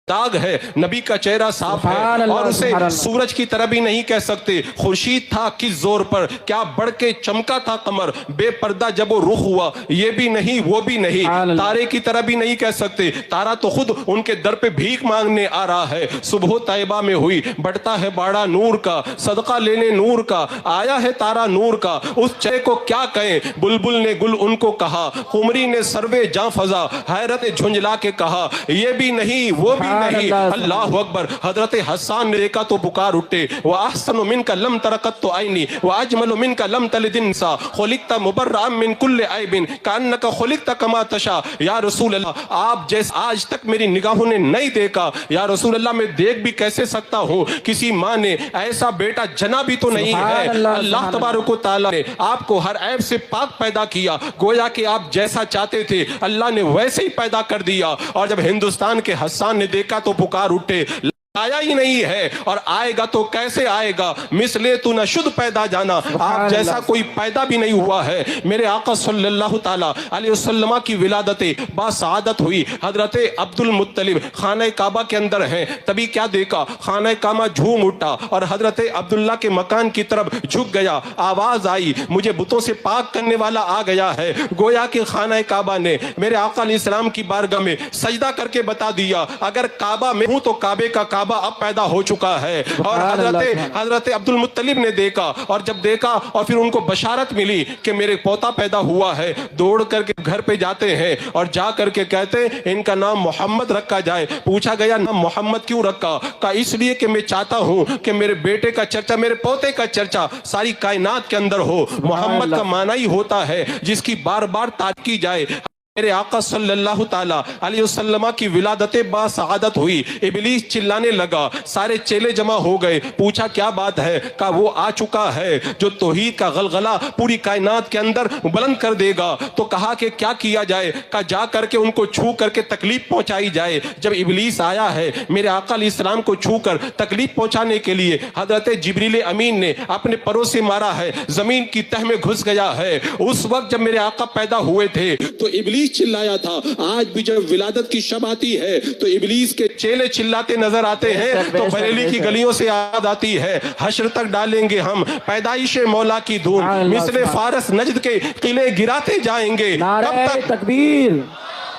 داغ ہے, نبی کا چہرہ صاف ہے اور اسے سورج کی طرح بھی نہیں کہہ سکتے. خورشید تھا کس زور پر, کیا بڑھ کے چمکا تھا قمر, بے پردہ جب وہ رخ ہوا یہ بھی نہیں وہ بھی نہیں. تارے کی طرح بھی نہیں کہہ سکتے, تارا تو خود ان کے در پہ بھیک مانگنے آ رہا ہے. صبح طیبہ میں ہوئی بڑھتا ہے باڑا نور کا, صدقہ لینے نور کا آیا ہے تارا نور کا. اس چہرے کو کیا کہیں, بلبل نے گل ان کو کہا, قمری نے سروے جاں فضا حیرت جھنجلا کے کہا یہ بھی نہیں وہ بھی نہیں. اللہ اکبر. حضرت حسان نے دیکھا تو پکار اٹھے وَأَحْسَنُ مِنْكَ لَمْ تَرَقَتُ عَيْنِي وَأَجْمَلُ مِنْكَ لَمْ تَلِدِ النِّسَاءُ خُلِقْتَ مُبَرَّأً مِنْ كُلِّ عَيْبٍ كَأَنَّكَ خُلِقْتَ كَمَا تَشَاءُ. یا رسول اللہ آپ جیسے آج تک میری نگاہوں نے نہیں دیکھا, یا رسول اللہ میں دیکھ بھی کیسے سکتا ہوں, کسی ماں نے ایسا بیٹا جنا بھی تو نہیں ہے. اللہ تبارک و تعالیٰ نے آپ کو ہر عیب سے پاک پیدا کیا, گویا کہ آپ جیسا چاہتے تھے اللہ نے ویسے ہی پیدا کر دیا. اور جب ہندوستان کے حسان نے دیکھا تو پکار اٹھے آیا ہی نہیں ہے اور آئے گا تو کیسے آئے گا, مثلے تو نہ شد پیدا جانا, آپ جیسا کوئی پیدا بھی نہیں ہوا ہے. میرے آقا صلی اللہ تعالی علیہ وسلم کی ولادت با سعادت ہوئی. حضرت عبد المطلب خانہ کعبہ کے اندر ہیں. تبھی کیا دیکھا, خانہ کعبہ جھوم اٹھا اور حضرت عبداللہ کے مکان کی طرف جھک گیا. آواز آئی مجھے بتوں سے پاک کرنے والا آ گیا ہے. گویا کہ خانہ کعبہ نے میرے آقا علیہ السلام کی بارگاہ میں سجدہ کر کے بتا دیا اگر کعبہ میں ہوں تو کعبے کا کعبہ اب پیدا ہو چکا ہے. اور حضرت عبد المطلب نے دیکھا اور جب دیکھا اور پھر ان کو بشارت ملی کہ میرے پوتا پیدا ہوا ہے, دوڑ کر کے گھر پہ جاتے ہیں اور جا کر کے کہتے ہیں ان کا نام محمد رکھا جائے. پوچھا گیا نام محمد کیوں رکھا؟ کہا اس لیے کہ میں چاہتا ہوں کہ میرے بیٹے کا چرچا, میرے پوتے کا چرچا ساری کائنات کے اندر ہو. محمد کا معنی ہی ہوتا ہے جس کی بار بار تعریف کی جائے. میرے آقا صلی اللہ تعالی علیہ وسلم کی ولادت با سعادت ہوئی. ابلیس چلانے لگا, سارے چیلے جمع ہو گئے. پوچھا کیا بات ہے؟ کہا وہ آ چکا ہے جو توحید کا غلغلہ پوری کائنات کے اندر بلند کر دے گا. تو کہا کہ کیا کیا جائے؟ کہا جا کر کے ان کو چھو کر کے تکلیف پہنچائی جائے. جب ابلیس آیا ہے میرے آقا علیہ السلام کو چھو کر تکلیف پہنچانے کے لیے, حضرت جبریل امین نے اپنے پروں سے مارا ہے, زمین کی تہ میں گھس گیا ہے. اس وقت جب میرے آقا پیدا ہوئے تھے تو ابلیس چلایا تھا. آج بھی جب ولادت کی شب آتی ہے تو ابلیس کے چیلے چلاتے نظر آتے ہیں تو بریلی کی گلیوں سے یاد آتی ہے حشر تک ڈالیں گے ہم پیدائش مولا کی دھون, مثل فارس نجد کے قلعے گراتے جائیں گے. نعرہ تکبیر,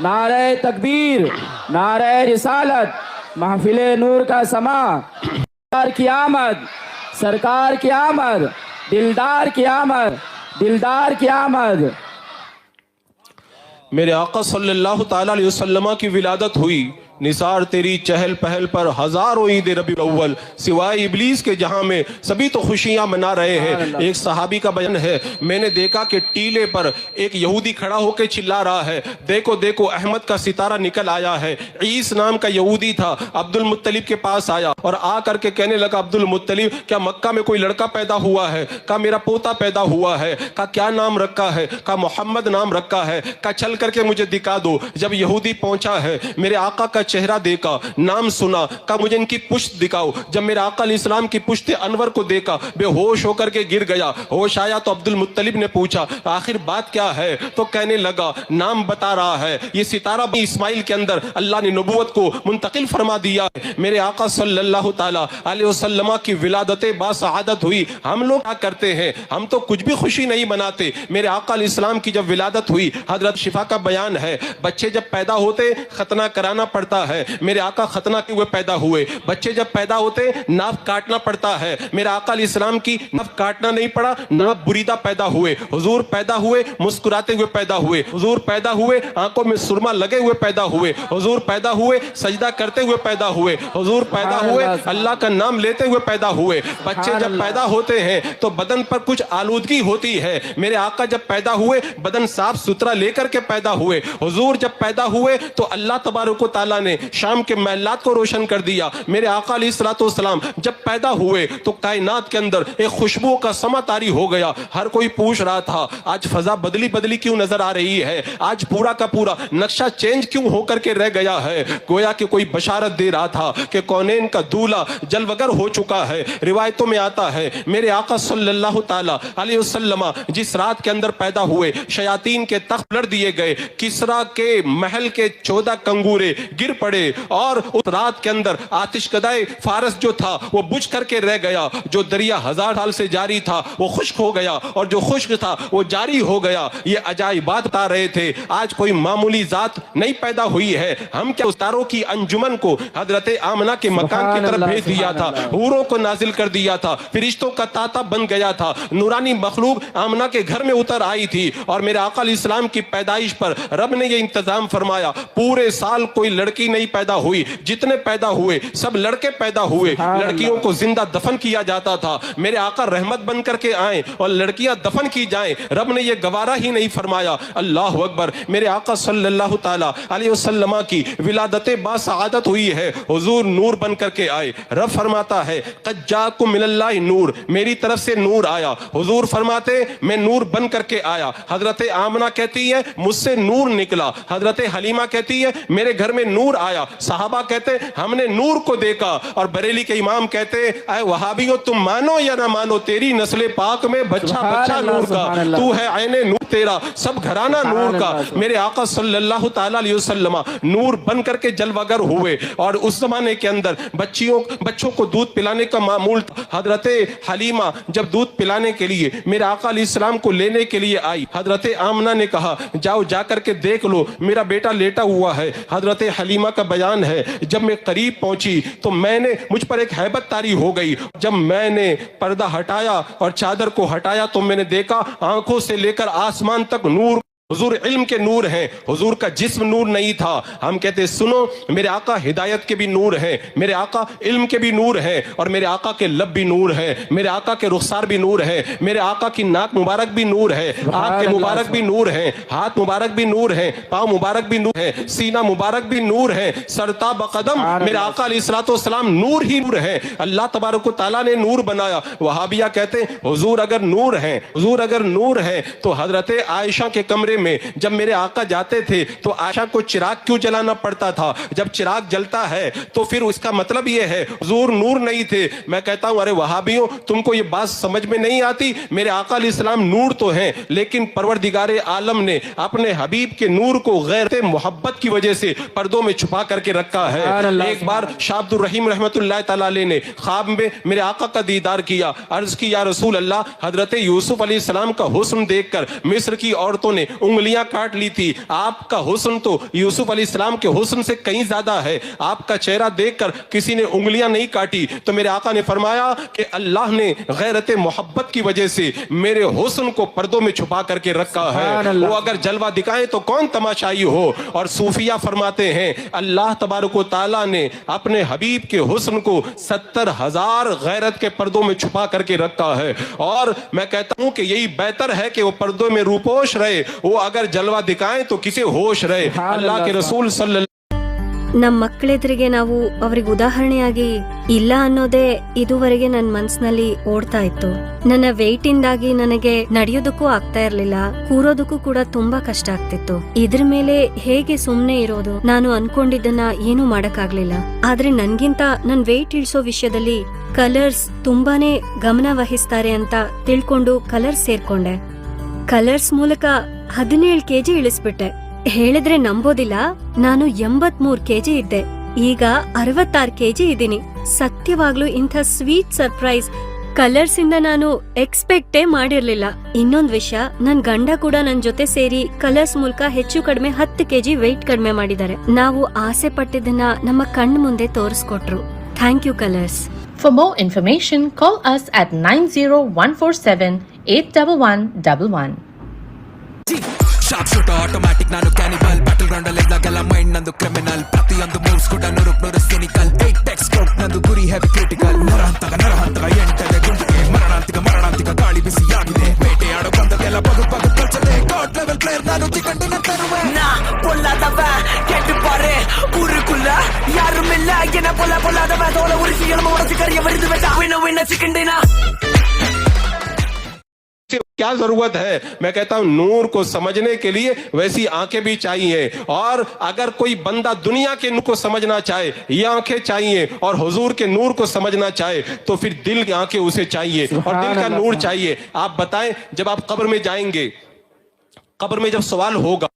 نعرہ تکبیر, نعرہ رسالت, محفل نور کا سما, سرکار کی آمد, سرکار کی آمد, دلدار کی آمد, دلدار کی آمد. میرے آقا صلی اللہ تعالی علیہ وسلم کی ولادت ہوئی. نثار تیری چہل پہل پر ہزاروں عید ربیع الاول, سوائے ابلیس کے جہاں میں سبھی تو خوشیاں منا رہے ہیں. ایک صحابی کا بیان ہے, میں نے دیکھا کہ ٹیلے پر ایک یہودی کھڑا ہو کے چلا رہا ہے دیکھو دیکھو احمد کا ستارہ نکل آیا ہے. عیس نام کا یہودی تھا, عبد المطلب کے پاس آیا اور آ کر کے کہنے لگا عبد المطلب کیا مکہ میں کوئی لڑکا پیدا ہوا ہے؟ کہا میرا پوتا پیدا ہوا ہے. کہا کیا نام رکھا ہے؟ کہا محمد نام رکھا ہے. کہا چل کر کے مجھے دکھا دو. جب یہودی پہنچا ہے میرے آقا کا चेहरा देखा, नाम सुना, कहा मुझे इनकी पुश्त दिखाओ। जब मेरे आका अलैहिस्सलाम की पुश्त अनवर को देखा, बेहोश होकर के गिर गया। होश आया तो अब्दुल मुत्तलिब ने पूछा आखिर बात क्या है, तो कहने लगा नाम बता रहा है, ये सितारा इस्माइल के अंदर अल्लाह ने नबूवत को मुंतकिल फरमा दिया है। मेरे आका सल्लल्लाहु ताला अलैहि वसल्लम की विलादत बासआदत हुई। हम लोग क्या करते हैं, हम तो कुछ भी खुशी नहीं मनाते। मेरे आका अलैहिस्सलाम की जब विलादत हुई, हजरत शिफा का बयान है, बच्चे जब पैदा होते खतना कराना पड़ता है। मेरे आका खतना के हुए पैदा हुए। बच्चे जब पैदा होते नाफ काटना पड़ता है। मेरे आका अलैहिस्सलाम की नाफ काटना नहीं पड़ा, नाफ बुरीदा पैदा हुए। हुजूर पैदा हुए मुस्कुराते हुए पैदा हुए। हुजूर पैदा हुए आंखों में सुरमा लगे हुए पैदा हुए। हुजूर पैदा हुए सजदा करते हुए पैदा हुए। हुजूर पैदा हुए अल्लाह का नाम लेते हुए पैदा हुए। बच्चे जब पैदा होते हैं तो बदन पर कुछ आलूदगी होती है। मेरे आका जब पैदा हुए बदन साफ सुथरा लेकर के पैदा हुए। हुजूर जब पैदा हुए तो अल्लाह तबारक व तआला ने शाम के महलात को रोशन कर दिया। मेरे आका अलैहिस्सलातु वस्सलाम जब पैदा हुए तो कायनात के अंदर एक खुशबू का समा तारी हो गया। हर कोई पूछ रहा था आज फजा बदली बदली क्यों नजर आ रही है, आज पूरा का पूरा नक्शा चेंज क्यों होकर के रह गया है। गोया कि कोई बशारत दे रहा था कि कौनैन का दूल्हा जलवगर हो चुका है। रिवायतों में आता है मेरे आका सल्लल्लाहु ताला अलैहि वसल्लम जिस रात के अंदर पैदा हुए शयातीन के तख्त लड़ दिए गए। किसरा के महल के 14 कंगूरे गिर पड़े और उस रात के अंदर आतिशकदाए फारस जो था वो बुझ करके रह गया। जो दरिया 1000 साल से जारी था वो खुश्क हो गया और जो खुश्क था वो जारी हो गया। ये अजाइबात बता रहे थे। आज कोई मामूली जात नहीं पैदा हुई है। हम क्या उस्तारों की अंजुमन को हजरत आमना के मकान की तरफ भेज दिया था, हूरों को नाजिल कर दिया था, फरिश्तों का ताता बन गया था। नूरानी मखलूक आमना के घर में उतर आई थी और मेरे आका अलैहिस्सलाम की पैदाइश पर रब ने ये इंतजाम फरमाया पूरे साल कोई लड़की नहीं पैदा हुई। जितने पैदा हुए सब लड़के पैदा हुए। लड़कियों को जिंदा दफन किया जाता था। मेरे आका रहमत बन करके आए और लड़कियां दफन की जाएं, रब ने ये गवारा ही नहीं फरमाया। अल्लाह अकबर। मेरे आका सल्लल्लाहु ताला अलैहि वसल्लम की विलादत बासआदत हुई है। हुजूर नूर बन करके आए। रब फरमाता है क़द जाकुम मिनल्लाहि नूर, मेरी तरफ से नूर आया। हुजूर फरमाते मैं नूर बन करके आया। हजरत आमना कहती है मुझसे नूर निकला। हजरत हलीमा कहती है मेरे घर में नूर आया। सहाबा कहते हमने नूर को देखा। और बरेली के इमाम कहते ऐ वहाबियों तुम मानो या ना मानो तेरी नस्ल पाक में बच्चा बच्चा नूर का, तू है ऐने नूर तेरा, सब घराना नूर का। मेरे आका सल्लल्लाहु ताला अलैहि वसल्लम नूर बन करके जलवागर हुए। और उस जमाने के अंदर बच्चों को दूध पिलाने का मामूल था। हजरत हलीमा जब दूध पिलाने के लिए मेरे आका अलैहिस्सलाम को लेने के लिए आई, हजरत आमना ने कहा जाओ जा करके देख लो मेरा बेटा लेटा हुआ है। हजरत हलीमा का बयान है जब मैं करीब पहुंची तो मुझ पर एक हैबत तारी हो गई। जब मैंने पर्दा हटाया और चादर को हटाया तो मैंने देखा आंखों से लेकर आसमान तक नूर। हुजूर इल्म के नूर हैं, हुजूर का जिस्म नूर नहीं था। हम कहते सुनो मेरे आका हिदायत के भी नूर हैं, मेरे आका इल्म के भी नूर हैं, और मेरे आका के लब भी नूर है, मेरे आका के रुखसार भी नूर है, मेरे आका की नाक मुबारक भी नूर है, आंख के मुबारक भी नूर है, हाथ मुबारक भी नूर है, पाँव मुबारक भी नूर है, सीना मुबारक भी नूर है, सरता बकदम मेरे आका अलैहिस्सलाम नूर ही नूर है। अल्लाह तबारक व तआला ने नूर बनाया। वहाबिया कहते हुजूर अगर नूर है, हुजूर अगर नूर है तो हजरत आयशा के कमरे में जब मेरे आका जाते थे तो आयशा को चिराग क्यों जलाना पड़ता था? जब चिराग जलता है तो फिर उसका मतलब यह है हुजूर नूर नहीं थे। मैं कहता हूं अरे वहाबियों तुमको ये बात समझ में नहीं आती। मेरे आका अलैहिस्सलाम नूर तो हैं लेकिन परवरदिगारे आलम ने अपने हबीब के नूर को गैरत मोहब्बत की वजह से पर्दों में छुपा करके रखा है। एक बार शाह अब्दुल रहीम रहमतुल्लाह तआला अलैह ने ख्वाब में मेरे आका का दीदार किया। अर्ज की या रसूल अल्लाह, हजरत यूसुफ अलैहिस्सलाम का हुस्न देखकर मिस्र की औरतों ने उंगलियां काट ली थी। आपका हुस्न तो यूसुफ अलैहिस्सलाम के हुस्न से कहीं ज्यादा है। आपका चेहरा देखकर किसी ने उंगलियां नहीं काटी। तो मेरे आका ने फरमाया कि अल्लाह ने गैरत मोहब्बत की वजह से मेरे हुस्न को पर्दों में छुपा करके रखा है। वो अगर जलवा दिखाए तो कौन तमाशाई हो। और सूफिया फरमाते हैं अल्लाह तबारक व तआला ने अपने हबीब के हुस्न को 70,000 गैरत के पर्दों में छुपा करके रखा है। और मैं कहता हूं कि यही बेहतर है कि वो पर्दों में रूपोश रहे, वो अगर जलवा दिखाएं तो किसे होश रहे। अल्लाह के रसूल सल्लल्लाहु ನಮ್ಮ ಮಕ್ಕಳೆದುರಿಗೆ ನಾವು ಅವ್ರಿಗೆ ಉದಾಹರಣೆಯಾಗಿ ಇಲ್ಲ ಅನ್ನೋದೇ ಇದುವರೆಗೆ ನನ್ನ ಮನ್ಸಿನಲ್ಲಿ ಓಡ್ತಾ ಇತ್ತು. ನನ್ನ ವೆಯ್ಟ್ ಇಂದಾಗಿ ನನಗೆ ನಡೆಯೋದಕ್ಕೂ ಆಗ್ತಾ ಇರ್ಲಿಲ್ಲ, ಕೂರೋದಕ್ಕೂ ಕೂಡ ತುಂಬಾ ಕಷ್ಟ ಆಗ್ತಿತ್ತು. ಇದ್ರ ಮೇಲೆ ಹೇಗೆ ಸುಮ್ನೆ ಇರೋದು? ನಾನು ಅನ್ಕೊಂಡಿದ್ದನ್ನ ಏನು ಮಾಡಕ್ಕಾಗ್ಲಿಲ್ಲ. ಆದ್ರೆ ನನ್ಗಿಂತ ನನ್ ವೆಯ್ಟ್ ಇಳಿಸೋ ವಿಷಯದಲ್ಲಿ ಕಲರ್ಸ್ ತುಂಬಾನೇ ಗಮನ ವಹಿಸ್ತಾರೆ ಅಂತ ತಿಳ್ಕೊಂಡು ಕಲರ್ಸ್ ಸೇರ್ಕೊಂಡೆ. ಕಲರ್ಸ್ ಮೂಲಕ 17 kg ಇಳಿಸ್ಬಿಟ್ಟೆ. ಹೇಳಿದ್ರೆ ನಂಬೋದಿಲ್ಲ, ನಾನು 83 kg ಇದ್ದೆ. ಈಗ 66 kg ಇದ್ದೀನಿ. ಸತ್ಯವಾಗ್ಲೂ ಇಂಥ ಸ್ವೀಟ್ ಸರ್ಪ್ರೈಸ್ ಕಲರ್ಸ್ ಇಂದ ನಾನು ಎಕ್ಸ್ಪೆಕ್ಟೇ ಮಾಡಿರ್ಲಿಲ್ಲ. ಇನ್ನೊಂದ್ ವಿಷಯ, ನನ್ ಗಂಡ ಕೂಡ ನನ್ ಜೊತೆ ಸೇರಿ ಕಲರ್ಸ್ ಮೂಲಕ ಹೆಚ್ಚು ಕಡಿಮೆ 10 kg ವೆಯ್ಟ್ ಕಡಿಮೆ ಮಾಡಿದ್ದಾರೆ. ನಾವು ಆಸೆ ಪಟ್ಟಿದ್ದನ್ನ ನಮ್ಮ ಕಣ್ಣು ಮುಂದೆ ತೋರಿಸ್ಕೊಟ್ರು. Thank you colours. For more information, call us at 90-147-81111. Sharp shooter automatic ನಾನು ಕ್ಯಾನಿಬಲ್ ಬ್ಯಾಟಲ್ ಗ್ರೌಂಡ್ ಅಲ್ಲಿ ಇದ್ದಾಗೆಲ್ಲ ಮೈಂಡ್ ನಂದು ಕ್ರಿಮಿನಲ್ ಪ್ರತಿಯೊಂದು ಮೂವ್ಸ್ ಕೂಡ ನೂರು ಸಿನಿಕಲ್ 8x ಸ್ಕೋಪ್ ನಂದು ಗುರಿ ಹೆವಿ ಕ್ರಿಟಿಕಲ್ ನರ ಹಂತಕ ಎಂಟದೆ ಗುಂಡಿಗೆ ಮರಣಾಂತಿಕ ಗಾಳಿ ಬಿಸಿಯಾಗಿದೆ ಬೇಟೆಯಾಡೋ ಬಂದಗೆಲ್ಲ ಪಗು ಕಲ್ಸದೆ ಗಾಡ್ ಲೆವೆಲ್ ಪ್ಲೇಯರ್ ನಾನು ಚಿಕಂಡಿನ ತರುವೆ ನಾ பொல்லாதவ கேட்டு பாரு ஊருக்குள்ள யாரும் இல்ல என்ன பொல்லாதவ தோல உரிசி எலும்பு உடச்சு கறிய வருது வெட்டா வின சிக்கண்டினா क्या जरूरत है? मैं कहता हूं नूर को समझने के लिए वैसी आंखें भी चाहिए, और अगर कोई बंदा दुनिया के नूर को समझना चाहे ये आंखें चाहिए, और हुजूर के नूर को समझना चाहे तो फिर दिल की आंखें उसे चाहिए और दिल का नूर चाहिए। आप बताएं, जब आप कब्र में जाएंगे, कब्र में जब सवाल होगा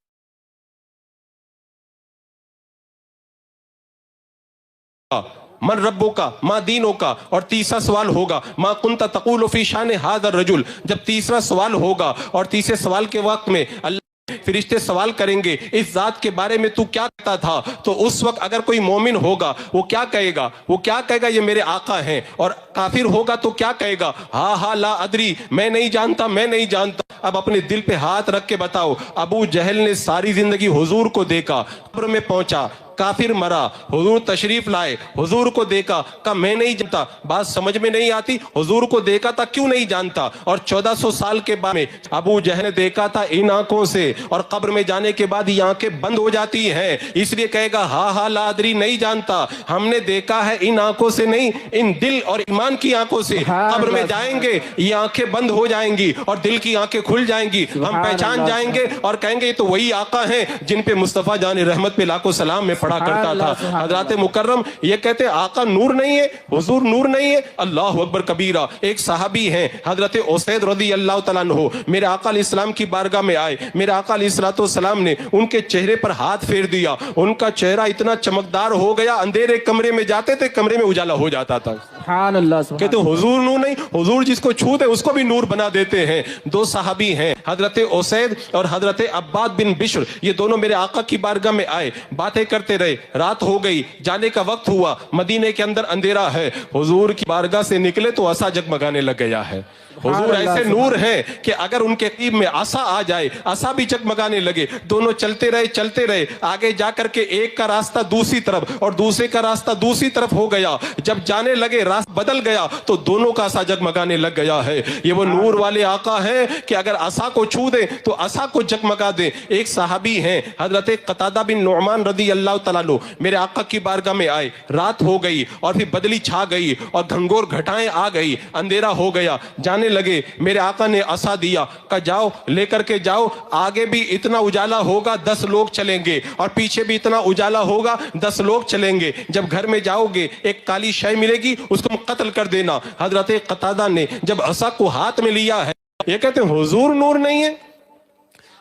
मन रब्बो का माँ दीनों का, और तीसरा सवाल होगा माँ कुंता तक़ूलु फी शान हाज़ा रजुल। जब तीसरा सवाल होगा और तीसरे सवाल के वक्त में अल्लाह फरिश्ते सवाल करेंगे इस जात के बारे में तू क्या कहता था, तो उस वक्त अगर कोई मोमिन होगा वो क्या कहेगा? वो क्या कहेगा? ये मेरे आका हैं। और काफिर होगा तो क्या कहेगा? हा ला अदरी, मैं नहीं जानता, मैं नहीं जानता। अब अपने दिल पे हाथ रख के बताओ, अबू जहल ने सारी जिंदगी हुजूर को देखा, कब्र में पहुंचा, काफिर मरा, हुजूर तशरीफ लाए, हुजूर को देखा, कहा मैं नहीं जानता। बात समझ में नहीं आती, हुजूर को देखा था, क्यों नहीं जानता? और 1400 साल के बाद में अबू जहल ने देखा था इन आंखों से, और कब्र में जाने के बाद ये आंखें बंद हो जाती हैं, इसलिए कहेगा हा लादरी, नहीं जानता। हमने देखा है इन आंखों से नहीं, इन दिल और ईमान की आंखों से। कब्र में जाएंगे ये आंखें बंद हो जाएंगी और दिल की आंखें खुल जाएंगी, हम पहचान जाएंगे और कहेंगे ये तो वही आका हैं जिन पे मुस्तफा जान रहमत पे लाखों सलाम में पढ़ा करता था। हजरत मुकर्रम ये कहते आका नूर नहीं है, हुजूर नूर नहीं है। अल्लाह अकबर कबीरा। एक सहाबी हैं हजरत उसैद रज़ी अल्लाह तआला अन्हु, मेरे आका अलैहिस्सलाम की बारगाह में आए, मेरे आका अलैहिस्सलाम ने उनके चेहरे पर हाथ फेर दिया, उनका चेहरा इतना चमकदार हो गया, अंधेरे कमरे में जाते थे कमरे में उजाला हो जाता था। कहते हुजूर नूर नहीं, हुजूर जिसको छूते उसको भी नूर बना देते हैं। दो सहाबी हैं हजरत उसैद और हजरत अब्बाद बिन बिश्र, ये दोनों मेरे आका की बारगाह में आए, बातें करते रहे, रात हो गई, जाने का वक्त हुआ, मदीने के अंदर अंधेरा है, हुजूर की बारगाह से निकले तो आसा जगमगाने लग गया है। हुजूर ऐसे नूर हैं कि अगर उनके करीब में आसा आ जाए आसा भी जगमगाने लगे। दोनों चलते रहे, आगे जाकर के एक का रास्ता दूसरी तरफ और दूसरे का रास्ता दूसरी तरफ हो गया। जब जाने लगे रास्ता बदल गया तो दोनों का आसा जगमगाने लग गया है। ये वो नूर वाले आका हैं कि अगर आसा को छू दे तो आसा को जगमगा दे। एक सहाबी हैं हजरत कतादा बिन नुअमान रज़ी अल्लाह तआला अन्हु, मेरे आका की बारगाह में आए, रात हो गई और फिर बदली छा गई और घंघोर घटाएं आ गई, अंधेरा हो गया, जाने लगे। मेरे आका ने आसा दिया, कहा जाओ लेकर के जाओ, आगे भी इतना उजाला होगा 10 लोग चलेंगे और पीछे भी इतना उजाला होगा 10 लोग चलेंगे। जब घर में जाओगे एक काली शय मिलेगी, उसको कत्ल कर देना। हजरत कतादा ने जब आसा को हाथ में लिया है, ये कहते हैं हुजूर नूर नहीं है।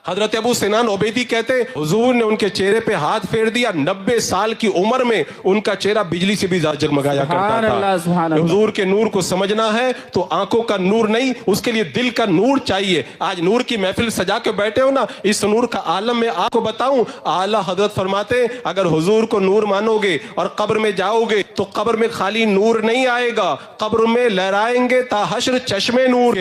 हजरत अबू सिनान ओबैदी कहते हुजूर ने उनके चेहरे पे हाथ फेर दिया, 90 साल की उम्र में उनका चेहरा बिजली से भी ज्यादा जगमगाया करता था। हुजूर के नूर को समझना है तो आंखों का नूर नहीं, उसके लिए दिल का नूर चाहिए। आज नूर की महफिल सजा के बैठे हो ना, इस नूर का आलम में आपको बताऊं, आला हजरत फरमाते अगर हुजूर को नूर मानोगे और कब्र में जाओगे तो कब्र में खाली नूर नहीं आएगा, कब्र में लहराएंगे ताहश्र चश्मे नूर के,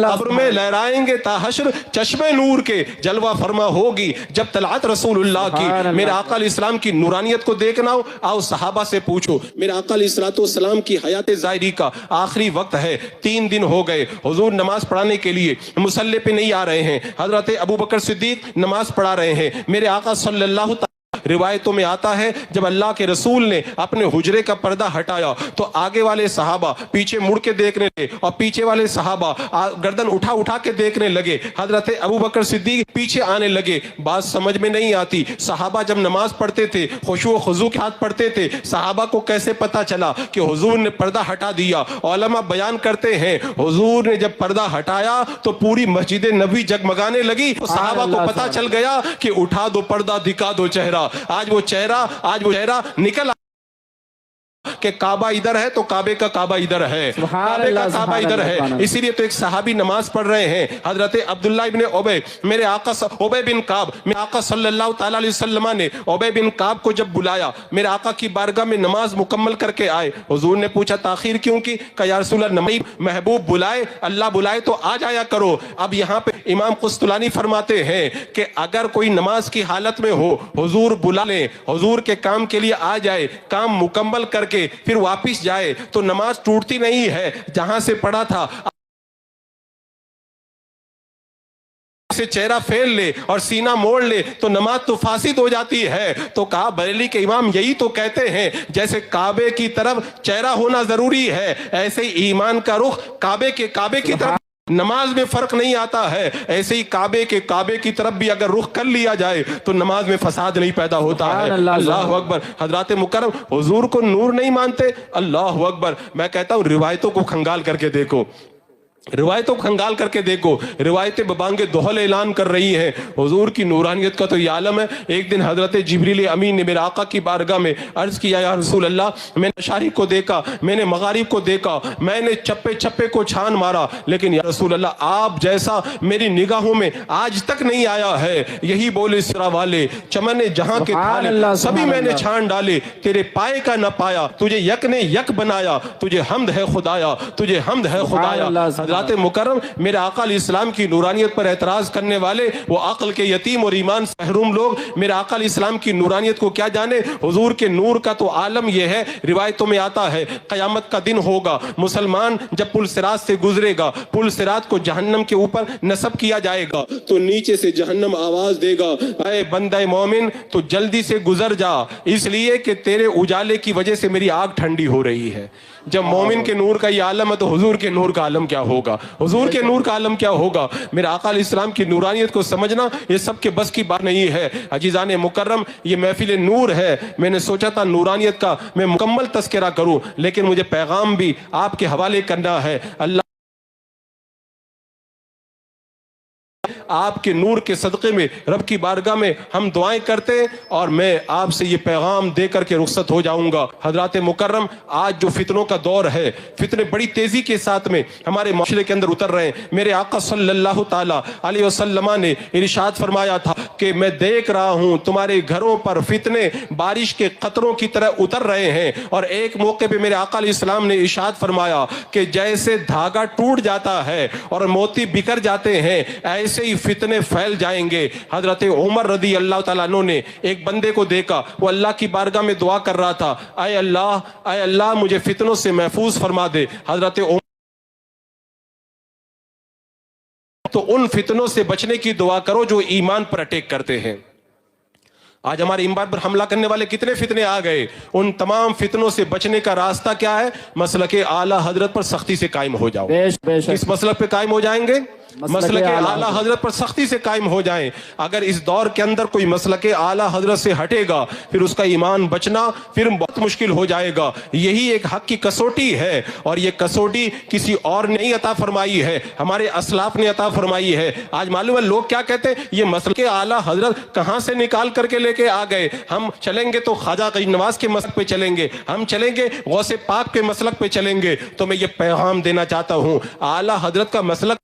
कब्र में लहराएंगे ताहश्र चश्मे नूर के, जलवा फरमा होगी जब तलात रसूलुल्लाह की। मेरे आका अलैहिस्सलाम की नूरानियत को देखना हो, आओ सहाबा से पूछो। मेरे आका अलैहिस्सलाम की हयात ज़ाहिरी का आखिरी वक्त है, 3 दिन हो गए, हुजूर नमाज पढ़ाने के लिए मुसल्ले पे नहीं आ रहे हैं। हजरत अबू बकर सिद्दीक नमाज पढ़ा रहे हैं, मेरे आका सल्लल्लाहु روایتوں میں آتا ہے جب اللہ کے رسول نے اپنے حجرے کا پردہ ہٹایا تو آگے والے صحابہ پیچھے مڑ کے دیکھنے لگے اور پیچھے والے صحابہ گردن اٹھا اٹھا کے دیکھنے لگے. حضرت ابو بکر صدیق پیچھے آنے لگے. بات سمجھ میں نہیں آتی, صحابہ جب نماز پڑھتے تھے خشوع و خضوع کے ہاتھ پڑھتے تھے, صحابہ کو کیسے پتا چلا کہ حضور نے پردہ ہٹا دیا؟ علماء بیان کرتے ہیں حضور نے جب پردہ ہٹایا تو پوری مسجد نبوی جگمگانے لگی. صحابہ کو پتا چل گیا کہ اٹھا دو پردہ دکھا دو چہرہ. آج وہ چہرہ نکل کہ کعبہ ادھر ہے تو کعبے کا کعبہ ادھر ہے, کعبے کا کعبہ ادھر ہے. اسی لیے تو ایک صحابی نماز پڑھ رہے ہیں, حضرت عبداللہ ابن عبی, میرے آقا عبی بن کعب, میرے آقا صلی اللہ تعالی علیہ وسلم نے عبی بن کعب کو جب بلایا, میرے آقا کی بارگاہ میں نماز مکمل کر کے آئے. حضور نے پوچھا تاخیر کیوں کی؟ کہ یا رسول اللہ محبوب بلائے, اللہ بلائے تو آ جایا کرو. اب یہاں پہ امام قسطلانی فرماتے ہیں کہ اگر کوئی نماز کی حالت میں ہو, حضور بلا لیں, حضور کے کام کے لیے آ جائے, کام مکمل کر کے پھر واپس جائے تو نماز ٹوٹتی نہیں ہے. جہاں سے پڑھا تھا سے چہرہ پھیر لے اور سینہ موڑ لے تو نماز تو فاسد ہو جاتی ہے. تو کہا بریلی کے امام یہی تو کہتے ہیں جیسے کعبے کی طرف چہرہ ہونا ضروری ہے, ایسے ہی ایمان کا رخ کعبے کی طرف. نماز میں فرق نہیں آتا ہے, ایسے ہی کعبے کی طرف بھی اگر رخ کر لیا جائے تو نماز میں فساد نہیں پیدا ہوتا ہے. اللہ اکبر. حضرات مکرم حضور کو نور نہیں مانتے؟ اللہ اکبر. میں کہتا ہوں روایتوں کو کھنگال کر کے دیکھو, روایتوں کو کھنگال کر کے دیکھو. روایتیں ببانگ دہل اعلان کر رہی ہیں حضور کی نورانیت کا تو یہ عالم ہے. ایک دن حضرت جبریل امین نے میرے آقا کی بارگاہ میں عرض کیا یا رسول اللہ, میں نے مشارق کو دیکھا, میں نے مغارب کو دیکھا, میں نے چپے چپے کو چھان مارا, لیکن یا رسول اللہ آپ جیسا میری نگاہوں میں آج تک نہیں آیا ہے. یہی بولے سرا والے چمن جہاں کے تھالے سبھی میں نے چھان ڈالے, تیرے پائے کا نہ پایا, تجھے یک نے یک بنایا, تجھے حمد ہے خدایا, تجھے حمد ہے خدایا. حضرات مکرم میرے آقا علیہ السلام کی نورانیت پر اعتراض کرنے والے وہ عقل کے یتیم اور ایمان سے محروم لوگ میرے آقا علیہ السلام کی نورانیت کو کیا جانے؟ حضور کے نور کا تو عالم یہ ہے. روایتوں میں آتا ہے قیامت کا دن ہوگا, مسلمان جب پل صراط سے گزرے گا, پل صراط کو جہنم کے اوپر نصب کیا جائے گا تو نیچے سے جہنم آواز دے گا اے بندہ مومن تو جلدی سے گزر جا, اس لیے کہ تیرے اجالے کی وجہ سے میری آگ ٹھنڈی ہو رہی ہے. جب مومن کے نور کا یہ عالم ہے تو حضور کے نور کا عالم کیا ہوگا, حضور کے نور کا عالم کیا ہوگا. میرے آقا علیہ السلام کی نورانیت کو سمجھنا یہ سب کے بس کی بات نہیں ہے. عزیزان مکرم یہ محفل نور ہے, میں نے سوچا تھا نورانیت کا میں مکمل تذکرہ کروں, لیکن مجھے پیغام بھی آپ کے حوالے کرنا ہے. اللہ آپ کے نور کے صدقے میں رب کی بارگاہ میں ہم دعائیں کرتے اور میں آپ سے یہ پیغام دے کر کے رخصت ہو جاؤں گا. حضرات مکرم آج جو فتنوں کا دور ہے, فتنے بڑی تیزی کے ساتھ میں ہمارے معاشرے کے اندر اتر رہے ہیں. میرے آقا صلی اللہ تعالی علیہ وسلم نے ارشاد فرمایا تھا کہ میں دیکھ رہا ہوں تمہارے گھروں پر فتنے بارش کے قطروں کی طرح اتر رہے ہیں. اور ایک موقع پہ میرے آقا علیہ السلام نے ارشاد فرمایا کہ جیسے دھاگا ٹوٹ جاتا ہے اور موتی بکھر جاتے ہیں ایسے ہی فتنے پھیل جائیں گے. حضرت عمر رضی اللہ تعالیٰ عنہ نے ایک بندے کو دیکھا, وہ اللہ کی بارگاہ میں دعا کر رہا تھا اے اللہ مجھے فتنوں سے محفوظ فرما دے. حضرت عمر تو ان فتنوں سے بچنے کی دعا کرو جو ایمان پر اٹیک کرتے ہیں. آج ہمارے ایمان پر حملہ کرنے والے کتنے فتنے آ گئے, ان تمام فتنوں سے بچنے کا راستہ کیا ہے؟ مسلک اعلیٰ حضرت پر سختی سے قائم ہو جاؤ. کس مسلک پہ قائم ہو جائیں گے؟ مسلک اعلیٰ حضرت پر سختی سے قائم ہو جائیں. اگر اس دور کے اندر کوئی مسلک اعلیٰ حضرت سے ہٹے گا پھر اس کا ایمان بچنا پھر بہت مشکل ہو جائے گا. یہی ایک حق کی کسوٹی ہے, اور یہ کسوٹی کسی اور نے نہیں عطا فرمائی ہے, ہمارے اسلاف نے عطا فرمائی ہے. آج معلوم ہے لوگ کیا کہتے ہیں, یہ مسلک اعلیٰ حضرت کہاں سے نکال کر کے لے کے آ گئے. ہم چلیں گے تو خواجہ غریب نواز کے مسلک پہ چلیں گے, ہم چلیں گے غوث پاک کے مسلک پہ چلیں گے. تو میں یہ پیغام دینا چاہتا ہوں اعلیٰ حضرت کا مسلک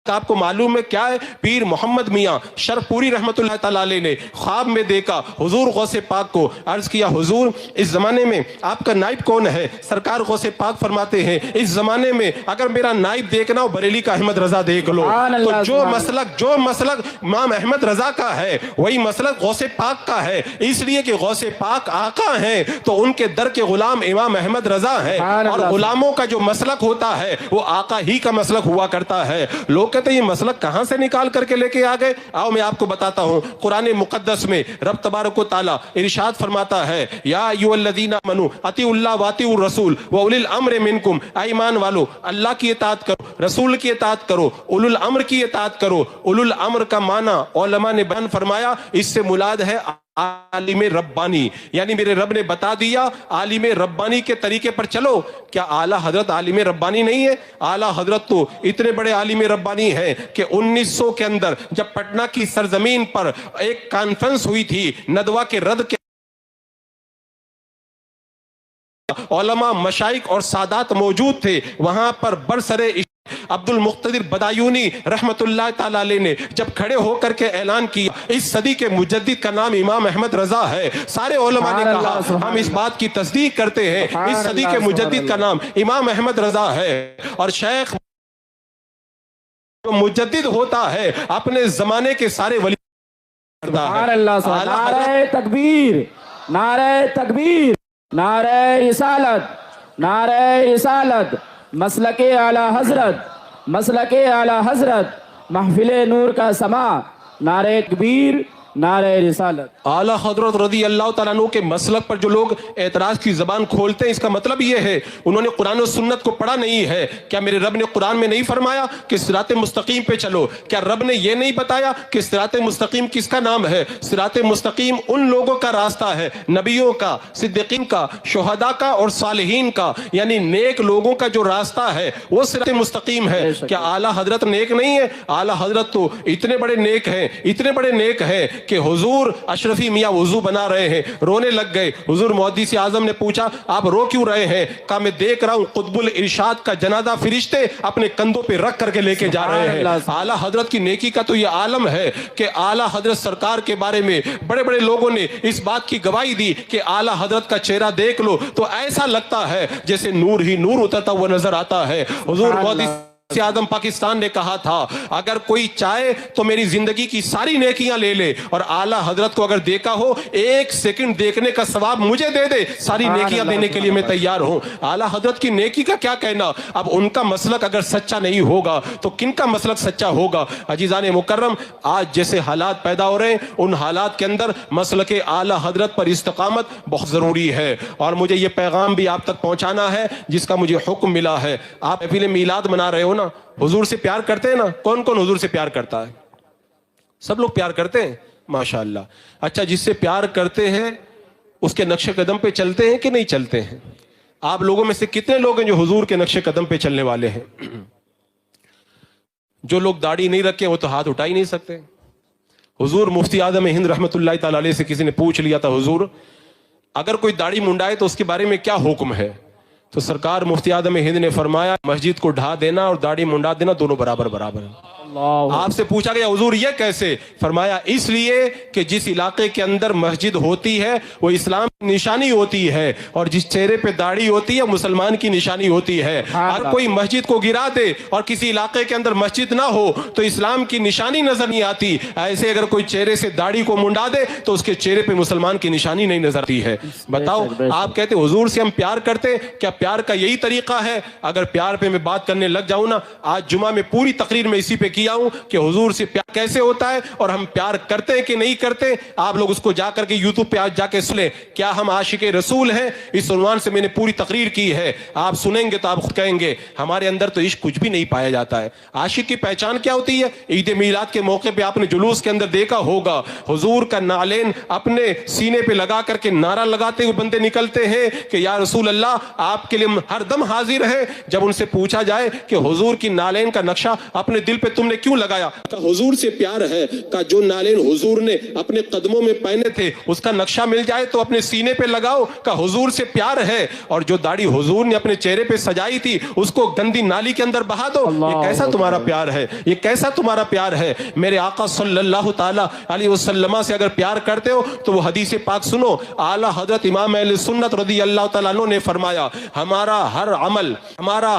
آپ کو معلوم ہے کیا ہے؟ پیر محمد میاں شرپوری رحمت اللہ تعالیٰ علیہ نے خواب میں دیکھا حضور غوث پاک کو. عرض کیا حضور اس زمانے میں آپ کا نائب کون ہے؟ سرکار غوث پاک فرماتے ہیں اس زمانے میں اگر میرا نائب دیکھنا ہو بریلی کا احمد رضا دیکھ لو. تو جو مسلک امام احمد رضا کا ہے وہی مسلک غوث پاک کا ہے, اس لیے کہ غوث پاک آقا ہیں تو ان کے در کے غلام امام احمد رضا ہے, اور غلاموں کا جو مسلک ہوتا ہے وہ آقا ہی کا مسلک ہوا کرتا ہے. لوگ कहते हैं ये मसलक कहां से निकाल करके लेके आ गए? आओ मैं आपको बताता हूं। कुरान मुकद्दस में रब तबारक व तआला इरशाद फरमाता है, या अय्युहल्लज़ीना आमनू अतीउल्लाह व अतीउर रसूल व उलिल अम्र मिनकुम, ऐ ईमान वालो अल्लाह की इताअत करो, रसूल की इताअत करो, उलुल अम्र की इताअत करो। उलुल अम्र का माना उलमा ने बयान फरमाया, इससे मुराद है आलिम रब्बानी, यानी मेरे रब ने बता दिया आलिम रब्बानी के तरीके पर चलो। क्या आला हजरत आलिम रब्बानी नहीं है? आला हजरत तो इतने बड़े आलिम रब्बानी हैं कि 1900 के अंदर जब पटना की सरजमीन पर एक कॉन्फ्रेंस हुई थी नदवा के रद्द के, उलमा मशाइख और सादात मौजूद थे। वहां पर बरसरे अब्दुल मुख्तदिर बदायूनी रहमतुल्लाह ताला अलैह ने जब खड़े होकर के ऐलान किया, इस सदी के मुजद्दिद का नाम इमाम अहमद रजा है। सारे उलमा ने कहा हम इस बात की तस्दीक करते हैं, इस सदी के मुजद्दिद का नाम इमाम अहमद रजा है। और शेख जो मुजद्दिद होता है अपने जमाने के सारे वली नारे तकबीर, नारे तकबीर, नारे रिसालत, नारे रिसालत, मसलके आला हजरत, मसलके आला हजरत, महफिले नूर का समा, नारे तकबीर, नारे रिसालत। आला हजरत रज़ी अल्लाह तआला अन्हु के मसलक पर जो लोग एतराज की जबान खोलते हैं, इसका मतलब ये है उन्होंने कुरान और सुन्नत को पढ़ा नहीं है। क्या मेरे रब ने कुरान में नहीं फरमाया कि सिरात मुस्तकीम पे चलो? क्या रब ने ये नहीं बताया कि सिरात मुस्तकीम किसका नाम है? सिरात मुस्तकीम उन लोगों का रास्ता है, नबियों का, सिद्दीकीन का, शुहदा का और सालिहीन का, यानी नेक लोगों का जो रास्ता है वो सिरात मुस्तकीम है। क्या आला हजरत नेक नहीं है? आला हजरत तो इतने बड़े नेक हैं, इतने बड़े नेक हैं कि हुजूर अशरफी मियाँ वुजू बना रहे हैं, रोने लग गए। हुजूर मुहद्दिस आजम ने पूछा आप रो क्यों रहे हैं? कहा मैं देख रहा हूँ कुतुबुल इरशाद का जनाजा फरिश्ते अपने कंधों पे रख करके लेके जा रहे हैं। आला हजरत की नेकी का तो ये आलम है कि आला हजरत सरकार के बारे में बड़े बड़े लोगों ने इस बात की गवाही दी कि आला हजरत का चेहरा देख लो तो ऐसा लगता है जैसे नूर ही नूर उतरता हुआ नजर आता है। हुजूर मुहद्दिस आदम पाकिस्तान ने कहा था अगर कोई चाहे तो मेरी जिंदगी की सारी नेकियां ले ले और आला हजरत को अगर देखा हो, एक सेकंड देखने का सवाब मुझे दे दे, सारी नेकियां देने के लिए मैं तैयार हूं। आला हजरत की नेकी का क्या कहना? अब उनका मसलक अगर सच्चा नहीं होगा तो किनका मसलक सच्चा होगा? अजीजान मुकर्रम, आज जैसे हालात पैदा हो रहे हैं उन हालात के अंदर मसलक आला हजरत पर इस्तकामत बहुत जरूरी है। और मुझे ये पैगाम भी आप तक पहुंचाना है जिसका मुझे हुक्म मिला है। आप महफिल मीलाद मना रहे हो ना, हुजूर से प्यार करते हैं ना? कौन कौन हुजूर से प्यार करता है? सब लोग प्यार करते हैं, माशाअल्लाह। अच्छा, जिससे प्यार करते हैं उसके नक्शे कदम पे चलते हैं कि नहीं चलते हैं? आप लोगों में से कितने लोग हैं जो हुजूर के नक्शे कदम पे चलने वाले हैं? जो लोग दाढ़ी नहीं रखे वो तो हाथ उठा ही नहीं सकते। हुजूर मुफ्ती आजम हिंद रहमतुल्लाह ताला अलैह से किसी ने पूछ लिया था, हुजूर अगर कोई दाढ़ी मुंडाए तो उसके बारे में क्या हुक्म है? तो सरकार मुफ्ती आजम हिंद ने फरमाया मस्जिद को ढा देना और दाढ़ी मुंडा देना दोनों बराबर बराबर है। आपसे पूछा गया हुजूर ये कैसे? फरमाया इसलिए कि जिस इलाके के अंदर मस्जिद होती है वो इस्लाम की निशानी होती है और जिस चेहरे पे दाढ़ी होती है मुसलमान की निशानी होती है। अगर कोई मस्जिद को गिरा दे और किसी इलाके के अंदर मस्जिद ना हो तो इस्लाम की निशानी नजर नहीं आती। ऐसे अगर कोई चेहरे से दाढ़ी को मुंडा दे तो उसके चेहरे पे मुसलमान की निशानी नहीं नजर आती है। बताओ, आप कहते हुजूर से हम प्यार करते, क्या प्यार का यही तरीका है? अगर प्यार पे मैं बात करने लग जाऊं ना, आज जुमा में पूरी तकरीर में इसी पे किया हूं कि हुजूर से प्यार कैसे होता है और हम प्यार करते हैं कि नहीं करते। आप लोग उसको जाकर के यूट्यूब पे आज जाके सुने, क्या हम आशिक रसूल हैं? इस उन्वान से मैंने पूरी तकरीर की है। आप सुनेंगे तो आप खुद कहेंगे हमारे अंदर तो इश्क कुछ भी नहीं पाया जाता है। आशिक की पहचान क्या होती है? ईद मिलाद के मौके पे आपने जुलूस के अंदर देखा होगा हुजूर का नालेन अपने सीने पे लगा करके नारा लगाते हुए बंदे निकलते हैं कि या रसूल अल्लाह आपके लिए हर दम हाजिर है। जब उनसे पूछा जाए कि हुजूर की नालेन का नक्शा अपने दिल पे तुमने क्यों लगाया? का हुजूर से प्यार है। का जो नालेन हुजूर ने अपने कदमों में पहने थे उसका नक्शा मिल जाए तो अपने सीने पे लगाओ। का हुजूर से प्यार है। और जो दाढ़ी हुजूर ने अपने चेहरे पे सजाई थी उसको गंदी नाली के अंदर बहा दो। ये कैसा तुम्हारा प्यार है? ये कैसा तुम्हारा प्यार है? मेरे आका सल्लल्लाहु ताला अलैहि वसल्लम से अगर प्यार करते हो तो वो हदीस पाक सुनो। आला हजरत इमाम अहले सुन्नत रज़ी अल्लाह ताला अन्हु ने फरमाया हमारा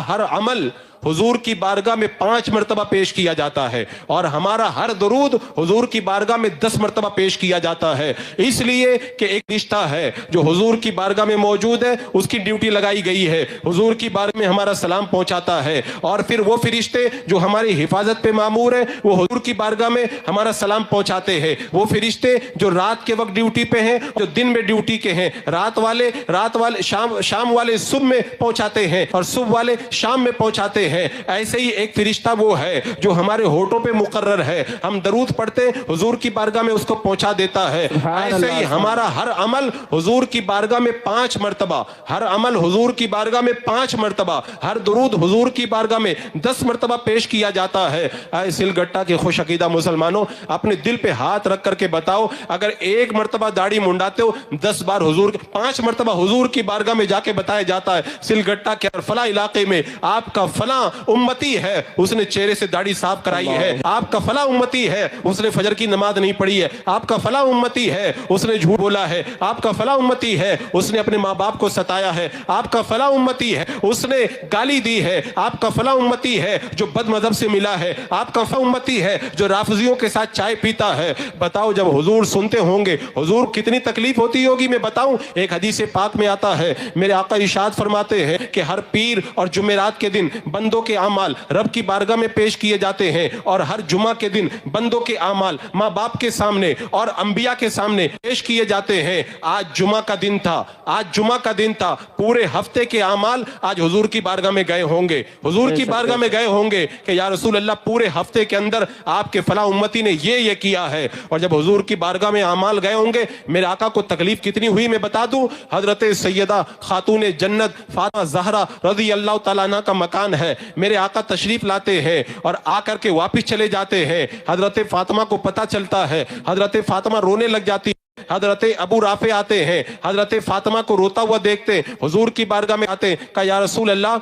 हर अमल हुजूर की बारगाह में 5 मरतबा पेश किया जाता है और हमारा हर दरूद हुजूर की बारगाह में 10 मरतबा पेश किया जाता है, इसलिए कि एक रिश्ता है जो हुजूर की बारगाह में मौजूद है, उसकी ड्यूटी लगाई गई है, हुजूर की बारगाह में हमारा सलाम पहुंचाता है, और फिर वो फरिश्ते जो हमारी हिफाजत पे मामूर है वो हुजूर की बारगाह में हमारा सलाम पहुंचाते हैं। वो फरिश्ते जो रात के वक्त ड्यूटी पे हैं, जो दिन में ड्यूटी के हैं, रात वाले शाम वाले सुबह में पहुंचाते हैं और सुबह वाले शाम में पहुंचाते हैं। ऐसे ही एक फरिश्ता वो है जो हमारे होठों पे मुकर्रर है, हम दरूद पढ़ते हुजूर की बारगाह में उसको पहुंचा देता है। ऐसे ही हमारा हर अमल हुजूर की बारगाह में 5 मरतबा, हर अमल हुजूर की बारगाह में 5 मरतबा, हर दरूद हुजूर की बारगाह में 10 मरतबा पेश किया जाता है। ऐ सिलगट्टा के खुश अकीदा मुसलमानों, अपने दिल पे हाथ रख करके बताओ, अगर 1 मरतबा दाढ़ी मुंडाते हो 10 बार हुजूर, 5 मरतबा हुजूर की बारगाह में जाके बताया जाता है सिलगट्टा के फला इलाके में आपका फला उम्मती है, उसने चेहरे से दाढ़ी साफ कराई है, आपका फला उम्मती है उसने फजर की नमाज नहीं पढ़ी है, आपका फला उम्मती है उसने झूठ बोला है, आपका फला उम्मती है उसने अपने माँ बाप को सताया है, आपका फला उम्मती है उसने गाली दी है, आपका फला उम्मती है जो बद मजहब से मिला है, आपका फला उम्मती है जो राफजियों के साथ चाय पीता है। बताओ जब हुजूर सुनते होंगे हुजूर कितनी तकलीफ होती होगी। मैं बताऊं, एक हदीस पाक में आता है, मेरे आका इरशाद फरमाते हैं कि हर पीर और जुमेरात के दिन बंदों के आमाल रब की बारगाह में पेश किए जाते हैं और हर जुमा के दिन बंदों के आमाल माँ बाप के सामने और अंबिया के सामने पेश किए जाते हैं। आज जुमा का दिन था, आज जुमा का दिन था, पूरे हफ्ते के आमाल आज हुजूर की बारगाह में गए होंगे, हुजूर की बारगाह में गए होंगे कि या रसूल अल्लाह पूरे हफ्ते के अंदर आपके फला उम्मती ने ये किया है। और जब हुजूर की बारगाह में आमाल गए होंगे, मेरे आका को तकलीफ कितनी हुई मैं बता दूं। हजरत सैयदा खातून जन्नत फातिमा ज़हरा रज़ी अल्लाह तआला अन्हा का मकान है, मेरे आका तशरीफ लाते हैं और आकर के वापस चले जाते हैं। हजरत फातिमा को पता चलता है, हजरत फातिमा रोने लग जाती, हजरत अबू राफे आते हैं, हजरत फातिमा को रोता हुआ देखते, हुजूर की बारगाह में आते, कहा या रसूल अल्लाह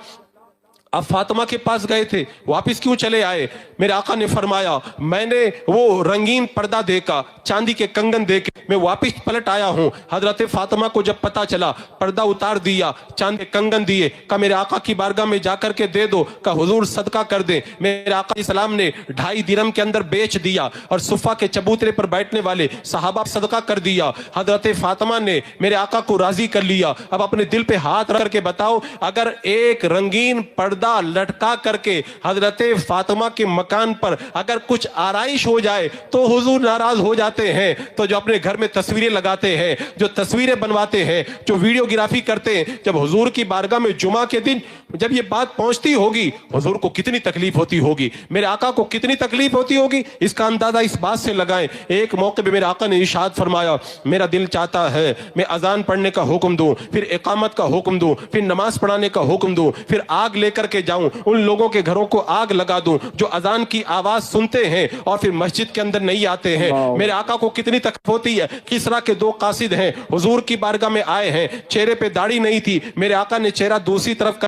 आप फातिमा के पास गए थे, वापस क्यों चले आए? मेरे आका ने फरमाया मैंने वो रंगीन पर्दा देखा, चांदी के कंगन देखे, मैं वापस पलट आया हूँ। हजरत फातिमा को जब पता चला, पर्दा उतार दिया, चांदी के कंगन दिए, कहा मेरे आका की बारगाह में जाकर के दे दो, कहा हुजूर सदका कर दे। मेरे आका सलाम ने 2.5 दिरहम के अंदर बेच दिया और सुफा के चबूतरे पर बैठने वाले सहाबा सदका कर दिया। हजरत फातिमा ने मेरे आका को राजी कर लिया। अब अपने दिल पे हाथ रख के बताओ, अगर एक रंगीन पर्दा लटका करके हजरत फातिमा के मकान पर अगर कुछ आराइश हो जाए तो हुजूर नाराज हो जाते हैं। तो जो अपने घर में तस्वीरें लगाते हैं, जो तस्वीरें बनवाते हैं, जो वीडियोग्राफी करते हैं, जब हुजूर की बारगाह में जुमा के दिन जब ये बात पहुंचती होगी, हुजूर को कितनी तकलीफ होती होगी, मेरे आका को कितनी तकलीफ होती होगी, इसका अंदाजा इस बात से लगाएं। एक मौके पे मेरे आका ने इरशाद फरमाया, मेरा दिल चाहता है मैं अजान पढ़ने का हुक्म दूं, फिर इकामत का हुक्म दूं, फिर नमाज पढ़ाने का हुक्म दूं, फिर आग लेकर के जाऊं, उन लोगों के घरों को आग लगा दूं जो अजान की आवाज सुनते हैं और फिर मस्जिद के अंदर नहीं आते हैं। मेरे आका को कितनी तकलीफ होती है। किसरा के 2 कासिद हैं, हुजूर की बारगाह में आए हैं, चेहरे पे दाढ़ी नहीं थी, मेरे आका ने चेहरा दूसरी तरफ कर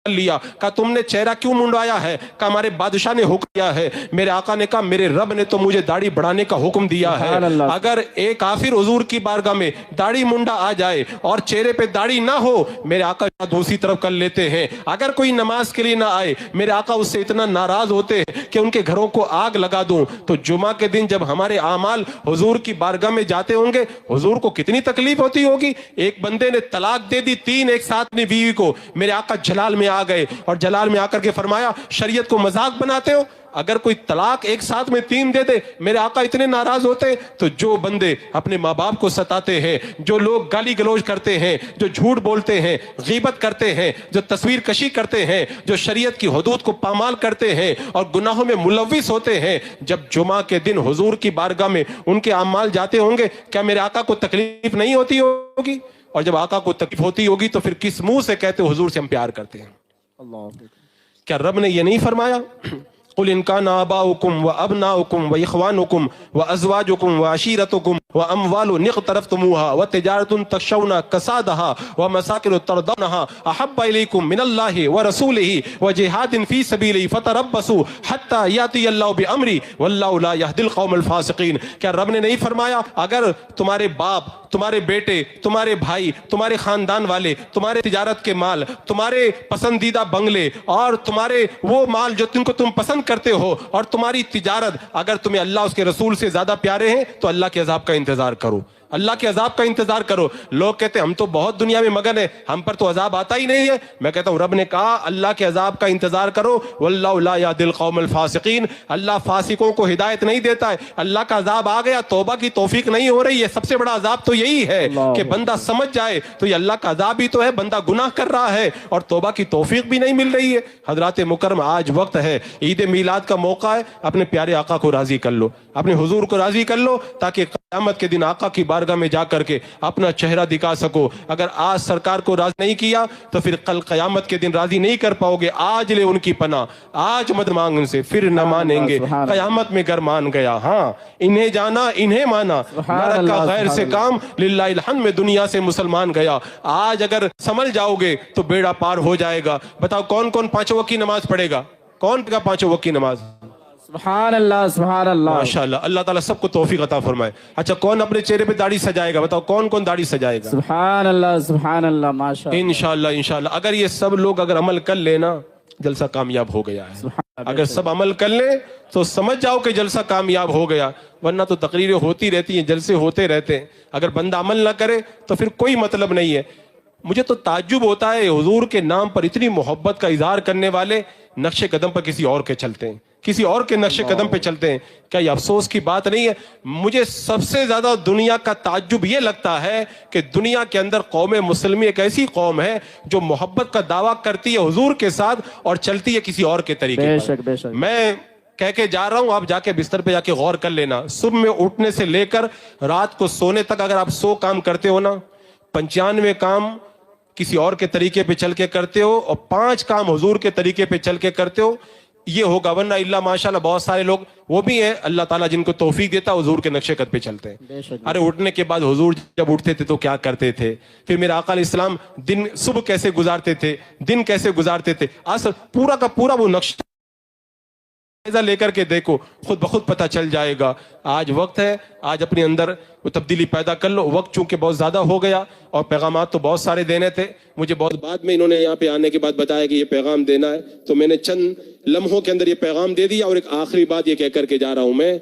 लिया, कहा तुमने चेहरा क्यों मुंडवाया है? कहा हमारे बादशाह ने हुक्म दिया है। मेरे आका ने कहा मेरे रब ने तो मुझे दाढ़ी बढ़ाने का हुक्म दिया है। अगर एक काफिर हुजूर की बारगाह में दाढ़ी मुंडा आ जाए और चेहरे पे दाढ़ी ना हो, मेरे आका दूसरी तरफ कर लेते हैं। अगर कोई नमाज के लिए ना आए, मेरे आका उससे इतना नाराज होते हैं कि उनके घरों को आग लगा दूं। तो जुमा के दिन जब हमारे आमाल हुजूर की बारगाह में जाते होंगे, हुजूर को कितनी तकलीफ होती होगी। एक बंदे ने तलाक दे दी 3 एक साथ अपनी बीवी को, मेरे आका जलाल में आ गए और जलाल में आकर के फरमाया शरीयत को मजाक बनाते हो। अगर कोई तलाक एक साथ में 3 दे दे, मेरे आका इतने नाराज होते। तो जो बंदे अपने माँ बाप को सताते हैं, जो लोग गाली गलौज करते हैं, जो झूठ बोलते हैं, गीबत करते हैं, जो तस्वीर कशी करते हैं, जो शरीयत की हुदूद को पामाल करते हैं और गुनाहों में मुलव्विस होते हैं, जब जुमा के दिन हुजूर की बारगाह में उनके अमाल जाते होंगे, क्या मेरे आका को तकलीफ नहीं होती होगी? और जब आका को तकलीफ होती होगी तो फिर किस मुंह से कहते हुजूर से हम प्यार करते हैं? क्या रब ने यह नहीं फरमाया, कुल इन कान आबाउकुम व अबनाउकुम व इखवानुकुम व अज़वाजुकुम व अशीरतुकुम وأموال اقترفتموها وتجارة تخشون كسادها ومساكن ترضونها أحب إليكم من الله ورسوله وجهاد في سبيله فتربصوا حتى يأتي الله بأمره والله لا يهدي القوم الفاسقين. کیا رب نے نہیں فرمایا اگر تمہارے باپ، تمہارے بیٹے، تمہارے بھائی، تمہارے خاندان والے، تمہارے تجارت کے مال، تمہارے پسندیدہ بنگلے اور تمہارے وہ مال جو تم کو تم پسند کرتے ہو اور تمہاری تجارت اگر تمہیں اللہ اس کے رسول سے زیادہ پیارے ہیں تو اللہ کے عذاب کا انتظار کرو، اللہ کے عذاب کا انتظار کرو. لوگ کہتے ہیں ہم تو بہت دنیا میں مگن ہیں، ہم پر تو عذاب آتا ہی نہیں ہے. میں کہتا ہوں رب نے کہا اللہ کے عذاب کا انتظار کرو. واللہ لا یہدی القوم الفاسقین. اللہ فاسقوں کو ہدایت نہیں دیتا ہے. اللہ کا عذاب آ گیا، توبہ کی توفیق نہیں ہو رہی ہے. سب سے بڑا عذاب تو یہی ہے کہ بندہ سمجھ جائے تو یہ اللہ کا عذاب ہی تو ہے، بندہ گناہ کر رہا ہے اور توبہ کی توفیق بھی نہیں مل رہی ہے. حضرات مکرم، آج وقت ہے، عید میلاد کا موقع ہے، اپنے پیارے آقا کو راضی کر لو، اپنے حضور کو راضی کر لو تاکہ قیامت کے دن آقا کی بارگاہ میں جا کر کے اپنا چہرہ دکھا سکو. اگر آج سرکار کو راضی نہیں کیا تو پھر کل قیامت کے دن راضی نہیں کر پاؤ گے. آج لے ان کی پناہ، آج مت مانگ ان سے، پھر نہ مانیں گے قیامت میں گر مان گیا. ہاں انہیں جانا انہیں مانا، نہ رکھا غیر سے کام، للہ الحمد میں دنیا سے مسلمان گیا. آج اگر سمجھ جاؤ گے تو بیڑا پار ہو جائے گا. بتاؤ کون کون پانچوں وقت کی نماز پڑھے گا؟ کون کا پانچوں وقت کی نماز؟ سبحان اللہ سبحان اللہ. ماشاءاللہ، اللہ تعالیٰ سب کو توفیق عطا فرمائے. اچھا کون اپنے چہرے پہ داڑھی سجائے گا؟ بتاؤ کون کون داڑھی سجائے گا؟ سبحان اللہ سبحان اللہ. ماشاءاللہ انشاءاللہ انشاءاللہ. اگر یہ سب لوگ اگر عمل کر لینا جلسہ کامیاب ہو گیا ہے. اگر سب عمل کر لیں تو سمجھ جاؤ کہ جلسہ کامیاب ہو گیا. ورنہ تو تقریریں ہوتی رہتی ہیں، جلسے ہوتے رہتے ہیں. اگر بندہ عمل نہ کرے تو پھر کوئی مطلب نہیں ہے. مجھے تو تعجب ہوتا ہے حضور کے نام پر اتنی محبت کا اظہار کرنے والے نقش قدم پر کسی اور کے چلتے ہیں، کسی اور کے نقش قدم پہ چلتے ہیں. کیا یہ افسوس کی بات نہیں ہے؟ مجھے سب سے زیادہ دنیا کا تعجب یہ لگتا ہے کہ دنیا کے اندر قوم مسلمہ ایک ایسی قوم ہے جو محبت کا دعویٰ کرتی ہے حضور کے ساتھ اور چلتی ہے کسی اور کے طریقے بے پر. شک بے شک. میں کہہ کے جا رہا ہوں، آپ جا کے بستر پہ جا کے غور کر لینا. صبح میں اٹھنے سے لے کر رات کو سونے تک اگر آپ 100 کام کرتے ہو نا، 95 کام کسی اور کے طریقے پہ چل کے کرتے ہو اور 5 کام حضور کے طریقے پہ چل کے کرتے ہو، یہ ہوگا. ورنہ اللہ ماشاءاللہ بہت سارے لوگ وہ بھی ہیں اللہ تعالیٰ جن کو توفیق دیتا حضور کے نقش قدم پہ چلتے ہیں. ارے اٹھنے کے بعد حضور جب اٹھتے تھے تو کیا کرتے تھے، پھر میرے آقا علیہ السلام دن صبح کیسے گزارتے تھے، دن کیسے گزارتے تھے، اصل پورا کا پورا وہ نقش لے کر کے دیکھو، خود بخود پتہ چل جائے گا. آج وقت ہے، آج اپنے اندر وہ تبدیلی پیدا کر لو. وقت چونکہ بہت زیادہ ہو گیا اور پیغامات تو بہت سارے دینے تھے. مجھے بہت بعد میں انہوں نے یہاں پہ آنے کے بعد بتایا کہ یہ پیغام دینا ہے، تو میں نے چند لمحوں کے اندر یہ پیغام دے دیا. اور ایک آخری بات یہ کہہ کر کے جا رہا ہوں میں،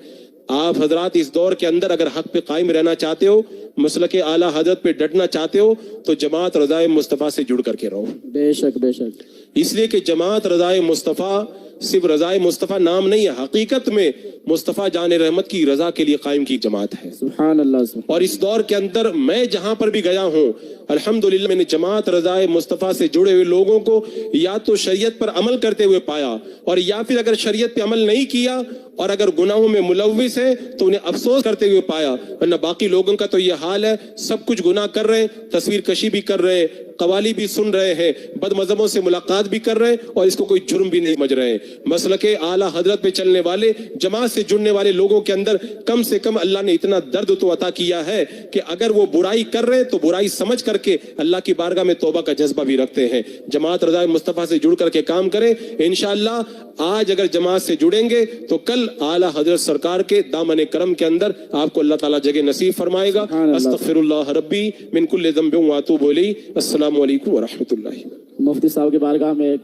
آپ حضرات اس دور کے اندر اگر حق پہ قائم رہنا چاہتے ہو، مسلک اعلیٰ حضرت پہ ڈٹنا چاہتے ہو تو جماعت رضائے مصطفیٰ سے جڑ کر کے رہو. بے شک بے شک. اس لیے کہ جماعت رضائے مصطفیٰ صرف رضائے مصطفیٰ نام نہیں ہے، حقیقت میں مصطفیٰ جان رحمت کی رضا کے لیے قائم کی جماعت ہے. سبحان اللہ سبحان. اور اس دور کے اندر میں جہاں پر بھی گیا ہوں الحمدللہ میں نے جماعت رضائے مصطفیٰ سے جڑے ہوئے لوگوں کو یا تو شریعت پر عمل کرتے ہوئے پایا، اور یا پھر اگر شریعت پہ عمل نہیں کیا اور اگر گناہوں میں ملوث ہے تو انہیں افسوس کرتے ہوئے پایا. ورنہ باقی لوگوں کا تو یہ حال ہے، سب کچھ گناہ کر رہے ہیں، تصویر کشی بھی کر رہے ہیں، قوالی بھی سن رہے ہیں، بد مذہبوں سے ملاقات بھی کر رہے ہیں اور اس کو کوئی جرم بھی نہیں سمجھ رہے ہیں. مسلک اعلیٰ حضرت پہ چلنے والے، جماعت سے جڑنے والے لوگوں کے اندر کم سے کم اللہ نے اتنا درد تو عطا کیا ہے کہ اگر وہ برائی کر رہے ہیں تو برائی سمجھ کر کے اللہ کی بارگاہ میں توبہ کا جذبہ بھی رکھتے ہیں. جماعت رضائے مصطفیٰ سے جڑ کر کے کام کریں. انشاءاللہ آج اگر جماعت سے جڑیں گے تو کل اعلیٰ حضرت سرکار کے دامن کرم کے اندر آپ کو اللہ تعالیٰ جگہ نصیب فرمائے گا. استغفر اللہ ربی من کل ذنب واتوب الیہ. السلام علیکم ورحمۃ اللہ. مفتی صاحب کی بارگاہ میں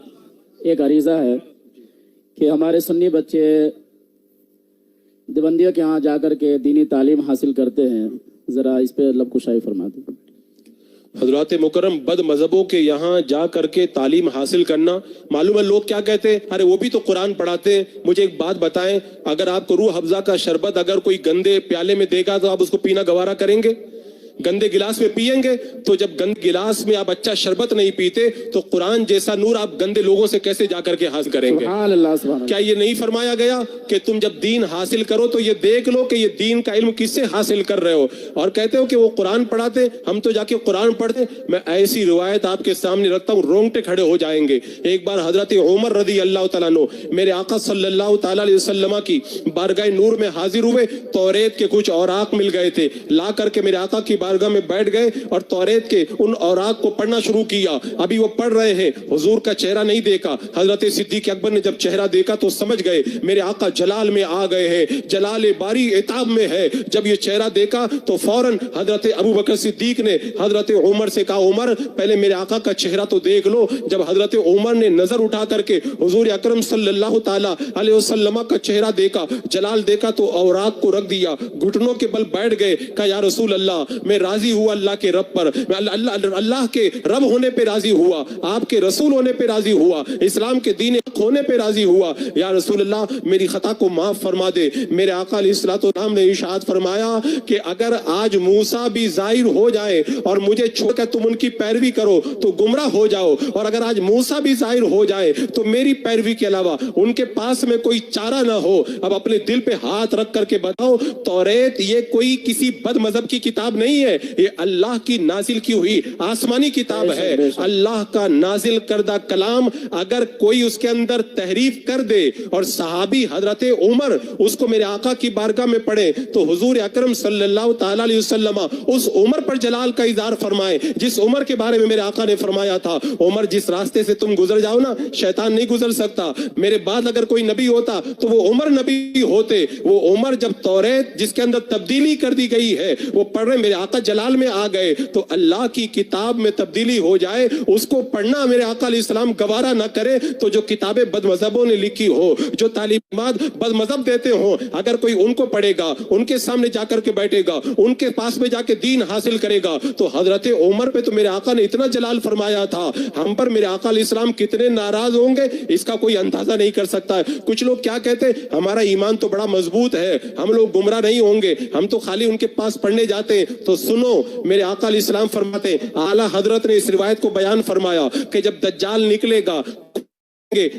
ایک عریضہ ہے کہ ہمارے سنی بچے دیوبندیوں کے ہاں جا کر کے دینی تعلیم حاصل کرتے ہیں، ذرا اس پہ لب کشائی فرما دیں. حضرات مکرم، بد مذہبوں کے یہاں جا کر کے تعلیم حاصل کرنا، معلوم ہے لوگ کیا کہتے ہیں، ارے وہ بھی تو قرآن پڑھاتے ہیں. مجھے ایک بات بتائیں، اگر آپ کو روح افزا کا شربت اگر کوئی گندے پیالے میں دے گا تو آپ اس کو پینا گوارا کریں گے؟ गंदे गिलास में पिएंगे, तो जब गंदे गिलास में आप अच्छा शरबत नहीं पीते तो कुरान जैसा नूर आप गंदे लोगों से कैसे जाकर के हासिल करेंगे? सुभान अल्लाह, सुभान अल्लाह। क्या ये नहीं फरमाया गया कि तुम जब दीन हासिल करो तो ये देख लो कि ये दीन का इल्म किससे हासिल कर रहे हो? और कहते हो कि वो कुरान पढ़ाते, हम तो जाके कुरान पढ़ते। मैं ऐसी रिवायत आपके सामने रखता हूँ, रोंगटे खड़े हो जाएंगे। एक बार हजरत उमर रदी अल्लाह तआला अन्हु मेरे आका सल्लल्लाहु तआला अलैहि वसल्लम की बारगाह नूर में हाजिर हुए। तौरेत के कुछ औराक मिल गए थे, ला करके मेरे आका की बारगाह में बैठ गए और तौरेत के उन औराक को पढ़ना शुरू किया। अभी वो पढ़ रहे हैं, हुजूर का चेहरा नहीं देखा। हजरत सिद्दीक अकबर ने जब चेहरा देखा तो समझ गए मेरे आका जलाल में आ गए हैं, जलाल बारी इताब में है। जब ये चेहरा देखा तो फौरन हजरत अबू बकर सिद्दीक ने हजरत उमर से कहा, उमर पहले मेरे आका का चेहरा तो देख लो। जब हजरत उमर ने नजर उठा करके हुजूर अकरम सल्लल्लाहु तआला अलैहि वसल्लम का चेहरा देखा, जलाल देखा तो औराक को रख दिया, घुटनों के बल बैठ गए। कहा, या रसूल अल्लाह, मैं राजी हुआ अल्लाह के रब पर, मैं अल्लाह के रब होने पे राजी हुआ, आपके रसूल होने पे राजी हुआ, इस्लाम के दीन होने पे राजी हुआ। या रसूल अल्लाह, मेरी खता को माफ फरमा दे। मेरे आका अलैहिस्सलाम ने इरशाद फरमाया कि अगर आज मूसा भी जाहिर हो जाए और मुझे छोड़कर तुम उनकी पैरवी करो तो गुमराह हो जाओ, और अगर आज मूसा भी जाहिर हो जाए तो मेरी पैरवी के अलावा उनके पास में कोई चारा ना हो। अब अपने दिल पे हाथ रख करके बताओ, तौरेत ये कोई किसी बद मजहब की किताब नहीं है, ये अल्लाह की नाजिल की हुई आसमानी किताब है। अल्लाह का नाजिल करदा कलाम अगर कोई उसके अंदर तहरीफ कर दे और सहाबी हजरत उमर उसको मेरे आका की बारगाह में पढ़े तो हुजूर अकरम सल्लल्लाहु तआला अलैहि वसल्लम उस उमर पर जलाल का इज़हार फरमाए जिस उमर के बारे में मेरे आका ने फरमाया था, उमर जिस रास्ते से तुम गुजर जाओ ना, शैतान नहीं गुजर सकता। मेरे बाद अगर कोई नबी होता तो वो उमर नबी होते। वो उमर जब तौरेत जिसके अंदर तब्दीली कर दी गई है वो पढ़ रहे, मेरे आका जलाल में आ गए, तो अल्लाह की किताब में तब्दीली हो जाए उसको पढ़ना मेरे आका अलैहिस्सलाम गवारा ना करे। तो जो किताबें बदमजहबों ने लिखी हो, जो तालीमात बदमजहब देते हो, अगर कोई उनको पढ़ेगा, उनके सामने जाकर के बैठेगा, उनके पास में जाके दीन हासिल करेगा, तो हजरत उमर पे तो मेरे आका ने इतना जलाल फरमाया था, हम पर मेरे आका अलैहिस्सलाम कितने नाराज होंगे इसका कोई अंदाजा नहीं कर सकता है। कुछ लोग क्या कहते, हमारा ईमान तो बड़ा मजबूत है, हम लोग गुमराह नहीं होंगे, हम तो खाली उनके पास पढ़ने जाते हैं। तो सुनो, मेरे आका अलैहिस्सलाम फरमाते, आला हजरत ने इस रिवायत को बयान फरमाया कि जब दज्जाल निकलेगा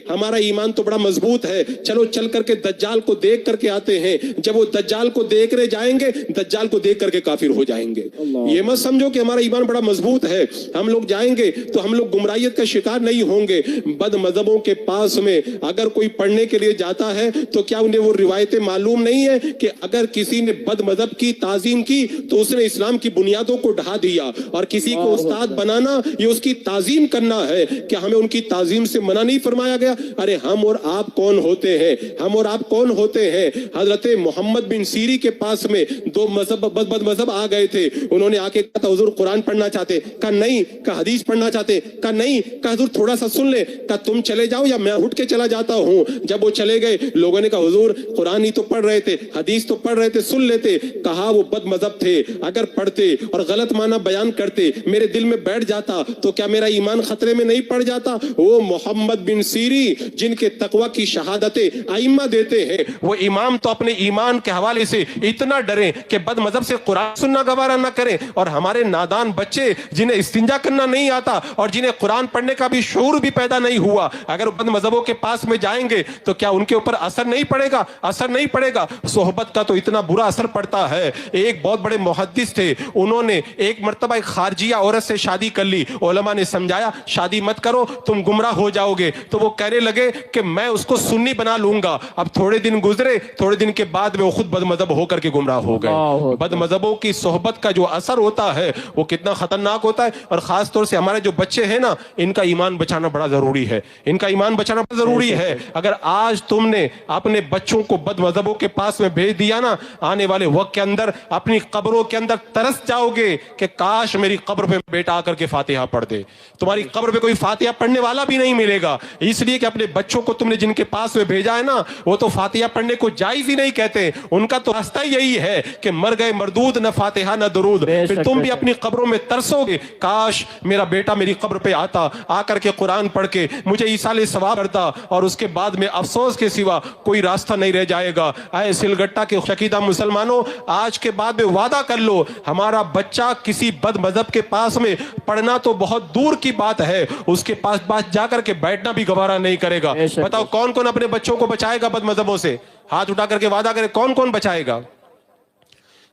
हमारा ईमान तो बड़ा मजबूत है, चलो चल करके दज्जाल को देख करके आते हैं। जब वो दज्जाल को देख रहे जाएंगे, दज्जाल को देख करके काफिर हो जाएंगे। ये मत समझो कि हमारा ईमान बड़ा मजबूत है, हम लोग जाएंगे तो हम लोग गुमराहियत का शिकार नहीं होंगे। बद मजहबों के पास में अगर कोई पढ़ने के लिए जाता है तो क्या उन्हें वो रिवायतें मालूम नहीं है कि अगर किसी ने बद मजहब की ताजीम की तो उसने इस्लाम की बुनियादों को ढा दिया, और किसी को उस्ताद बनाना ये उसकी ताजीम करना है। क्या हमें उनकी ताजीम से मना नहीं फरमाया गया? अरे हम और आप कौन होते हैं, हम और आप कौन होते हैं? हजरत मोहम्मद बिन सीरी के पास में दो बद मजहब आ गए थे, उन्होंने आके कहा था हुजूर कुरान पढ़ना चाहते? कहा नहीं। कहा हदीस पढ़ना चाहते? कहा नहीं। कहा हुजूर थोड़ा सा सुन ले। कहा तुम चले जाओ या मैं उठ के चला जाता हूं। जब वो चले गए, लोगों ने कहा हुजूर कुरान ही तो पढ़ रहे थे, हदीस तो पढ़ रहे थे, सुन लेते। कहा वो बद मजहब थे, अगर पढ़ते और गलत माना बयान करते मेरे दिल में बैठ जाता तो क्या मेरा ईमान खतरे में नहीं पड़ जाता? वो मोहम्मद बिन सीरी जिनके तकवा की शहादतें आइम्मा देते हैं, वो इमाम तो अपने ईमान के हवाले से इतना डरे कि बद मजहब से कुरान सुनना गवारा ना करें। और हमारे नादान बच्चे जिन्हें इस्तिंजा करना नहीं आता और जिन्हें कुरान पढ़ने का भी शऊर भी पैदा नहीं हुआ, अगर बद मजहबों के पास में जाएंगे तो क्या उनके ऊपर असर नहीं पड़ेगा? असर नहीं पड़ेगा। सोहबत का तो इतना बुरा असर पड़ता है। एक बहुत बड़े मुहद्दिस थे, उन्होंने एक मर्तबा एक खारजिया औरत से शादी कर ली। उलमा ने समझाया शादी मत करो, तुम गुमराह हो जाओगे। तो वो कहने लगे कि मैं उसको सुन्नी बना लूंगा। अब थोड़े दिन गुजरे, थोड़े दिन के बाद में वो खुद बदमजहब होकर के गुमराह हो गए। बदमजहबों की सोहबत का जो असर होता है वो कितना खतरनाक होता है। और खास तौर से हमारे जो बच्चे हैं ना, इनका ईमान बचाना बड़ा जरूरी है, इनका ईमान बचाना बड़ा जरूरी है। अगर आज तुमने अपने बच्चों को बदमजहबों के पास में भेज दिया ना, आने वाले वक्त के अंदर अपनी कब्रों के अंदर तरस जाओगे कि काश मेरी कब्र पे बेटा आकर के फातिहा पढ़ दे। तुम्हारी कब्र पे कोई फातिहा पढ़ने वाला भी नहीं मिलेगा। इसलिए कि अपने बच्चों को तुमने जिनके पास में भेजा है ना, वो तो फातिहा पढ़ने को जायज ही नहीं कहते। उनका तो रास्ता ही यही है कि मर गए मरदूद, न फातिहा न दरूद। फिर तुम भी अपनी कब्रों में तरसोगे, काश मेरा बेटा मेरी कब्र पे आता, आकर के कुरान पढ़ के मुझे ईसाले सवाब करता, और उसके बाद में अफसोस के सिवा कोई रास्ता नहीं रह जाएगा। ऐ सिलगट्टा के शकीदा मुसलमानों, आज के बाद में वादा कर लो, हमारा बच्चा किसी बद मजहब के पास में पढ़ना तो बहुत दूर की बात है, उसके पास जाकर के बैठना भी गवारा नहीं करेगा। बताओ कौन कौन अपने बच्चों को बचाएगा बद मजहबों से? हाथ उठा करके वादा करे, कौन कौन बचाएगा?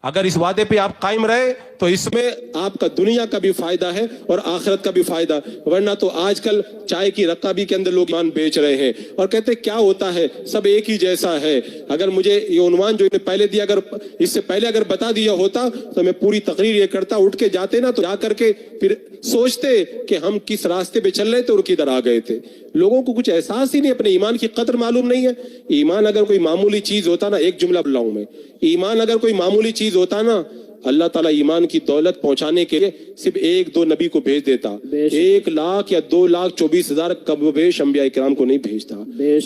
अगर इस वादे पे आप कायम रहे तो इसमें आपका दुनिया का भी फायदा है और आखिरत का भी फायदा। वरना तो आजकल चाय की रकाबी के अंदर लोग ईमान बेच रहे हैं और कहते हैं क्या होता है, सब एक ही जैसा है। अगर मुझे ये उन्वान जो इन्हें पहले दिया, अगर इससे पहले अगर बता दिया होता तो मैं पूरी तकरीर ये करता, उठ के जाते ना तो जा करके फिर सोचते कि हम किस रास्ते पे चल रहे थे और किधर आ गए थे। लोगों को कुछ एहसास ही नहीं, अपने ईमान की कदर मालूम नहीं है। ईमान अगर कोई मामूली चीज होता ना, एक जुमला बुलाऊं मैं, ईमान अगर कोई मामूली चीज होता ना, अल्लाह ताला ईमान की दौलत पहुंचाने के लिए सिर्फ 1-2 नबी को भेज देता, 1,00,000 या 2,24,000 कबेश अंबिया इकराम को नहीं भेजता।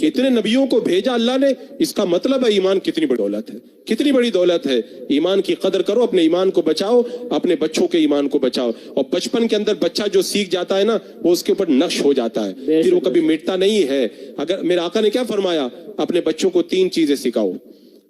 इतने नबियों को भेजा अल्लाह ने, इसका मतलब है ईमान कितनी बड़ी दौलत है, कितनी बड़ी दौलत है। ईमान की कदर करो, अपने ईमान को बचाओ, अपने बच्चों के ईमान को बचाओ। और बचपन के अंदर बच्चा जो सीख जाता है ना, वो उसके ऊपर नक्श हो जाता है, फिर वो कभी मिटता नहीं है। अगर मेरे आका ने क्या फरमाया, अपने बच्चों को 3 चीजें सिखाओ,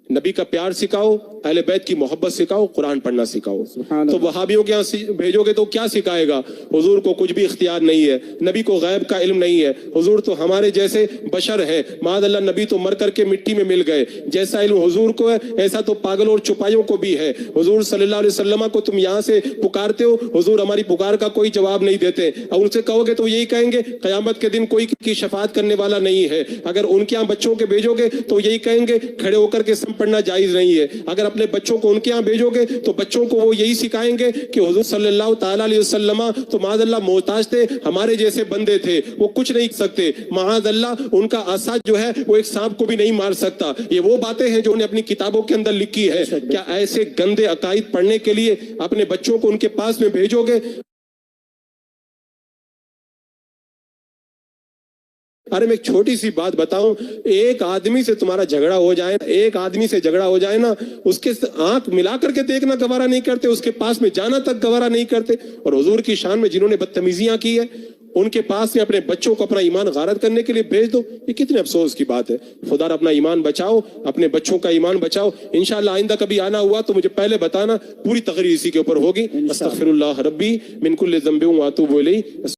नबी का प्यार सिखाओ, अहले बैत की मोहब्बत सिखाओ, कुरान पढ़ना सिखाओ। तो वहाबियों के यहाँ भेजोगे तो क्या सिखाएगा? हुजूर को कुछ भी इख्तियार नहीं है, नबी को गैब का इल्म नहीं है, हुजूर तो हमारे जैसे बशर है, मादअल्लाह नबी तो मर करके मिट्टी में मिल गए। जैसा इल्म हुजूर को है ऐसा तो पागल और चुपाइयों को भी है। हुजूर सल्लल्लाहु अलैहि वसल्लम को तुम यहाँ से पुकारते हो, हुजूर हमारी पुकार का कोई जवाब नहीं देते। और उनसे कहोगे तो यही कहेंगे कयामत के दिन कोई की शफाअत करने वाला नहीं है। अगर उनके यहाँ बच्चों के भेजोगे तो यही कहेंगे खड़े होकर के सम पढ़ना जायज नहीं है। अगर अपने बच्चों को उनके यहाँ भेजोगे तो बच्चों को वो यही सिखाएंगे कि हुजूर सल्लल्लाहु ताला अलैहि वसल्लम तो माज़अल्लाह मोहताज थे, हमारे जैसे बंदे थे, वो कुछ नहीं सकते। माज़अल्लाह उनका आसा जो है वो एक सांप को भी नहीं मार सकता। ये वो बातें हैं जो उन्हें अपनी किताबों के अंदर लिखी है। क्या ऐसे गंदे अकाईद पढ़ने के लिए अपने बच्चों को उनके पास में भेजोगे? अरे मैं एक छोटी सी बात बताऊं, एक आदमी से तुम्हारा झगड़ा हो जाए, एक आदमी से झगड़ा हो जाए ना, उसके आंख मिला करके देखना गवारा नहीं करते, उसके पास में जाना तक गवारा नहीं करते। और हुजूर की शान में जिन्होंने बदतमीजियां की है, उनके पास में अपने बच्चों को अपना ईमान गारत करने के लिए भेज दो, ये कितने अफसोस की बात है। खुदा अपना ईमान बचाओ, अपने बच्चों का ईमान बचाओ। इंशाअल्लाह आइंदा कभी आना हुआ तो मुझे पहले बताना, पूरी तकरीर इसी के ऊपर होगी। अस्तगफिरुल्लाह रब्बी मिन कुल्लि ज़ंबिन व अतूबु इलैह।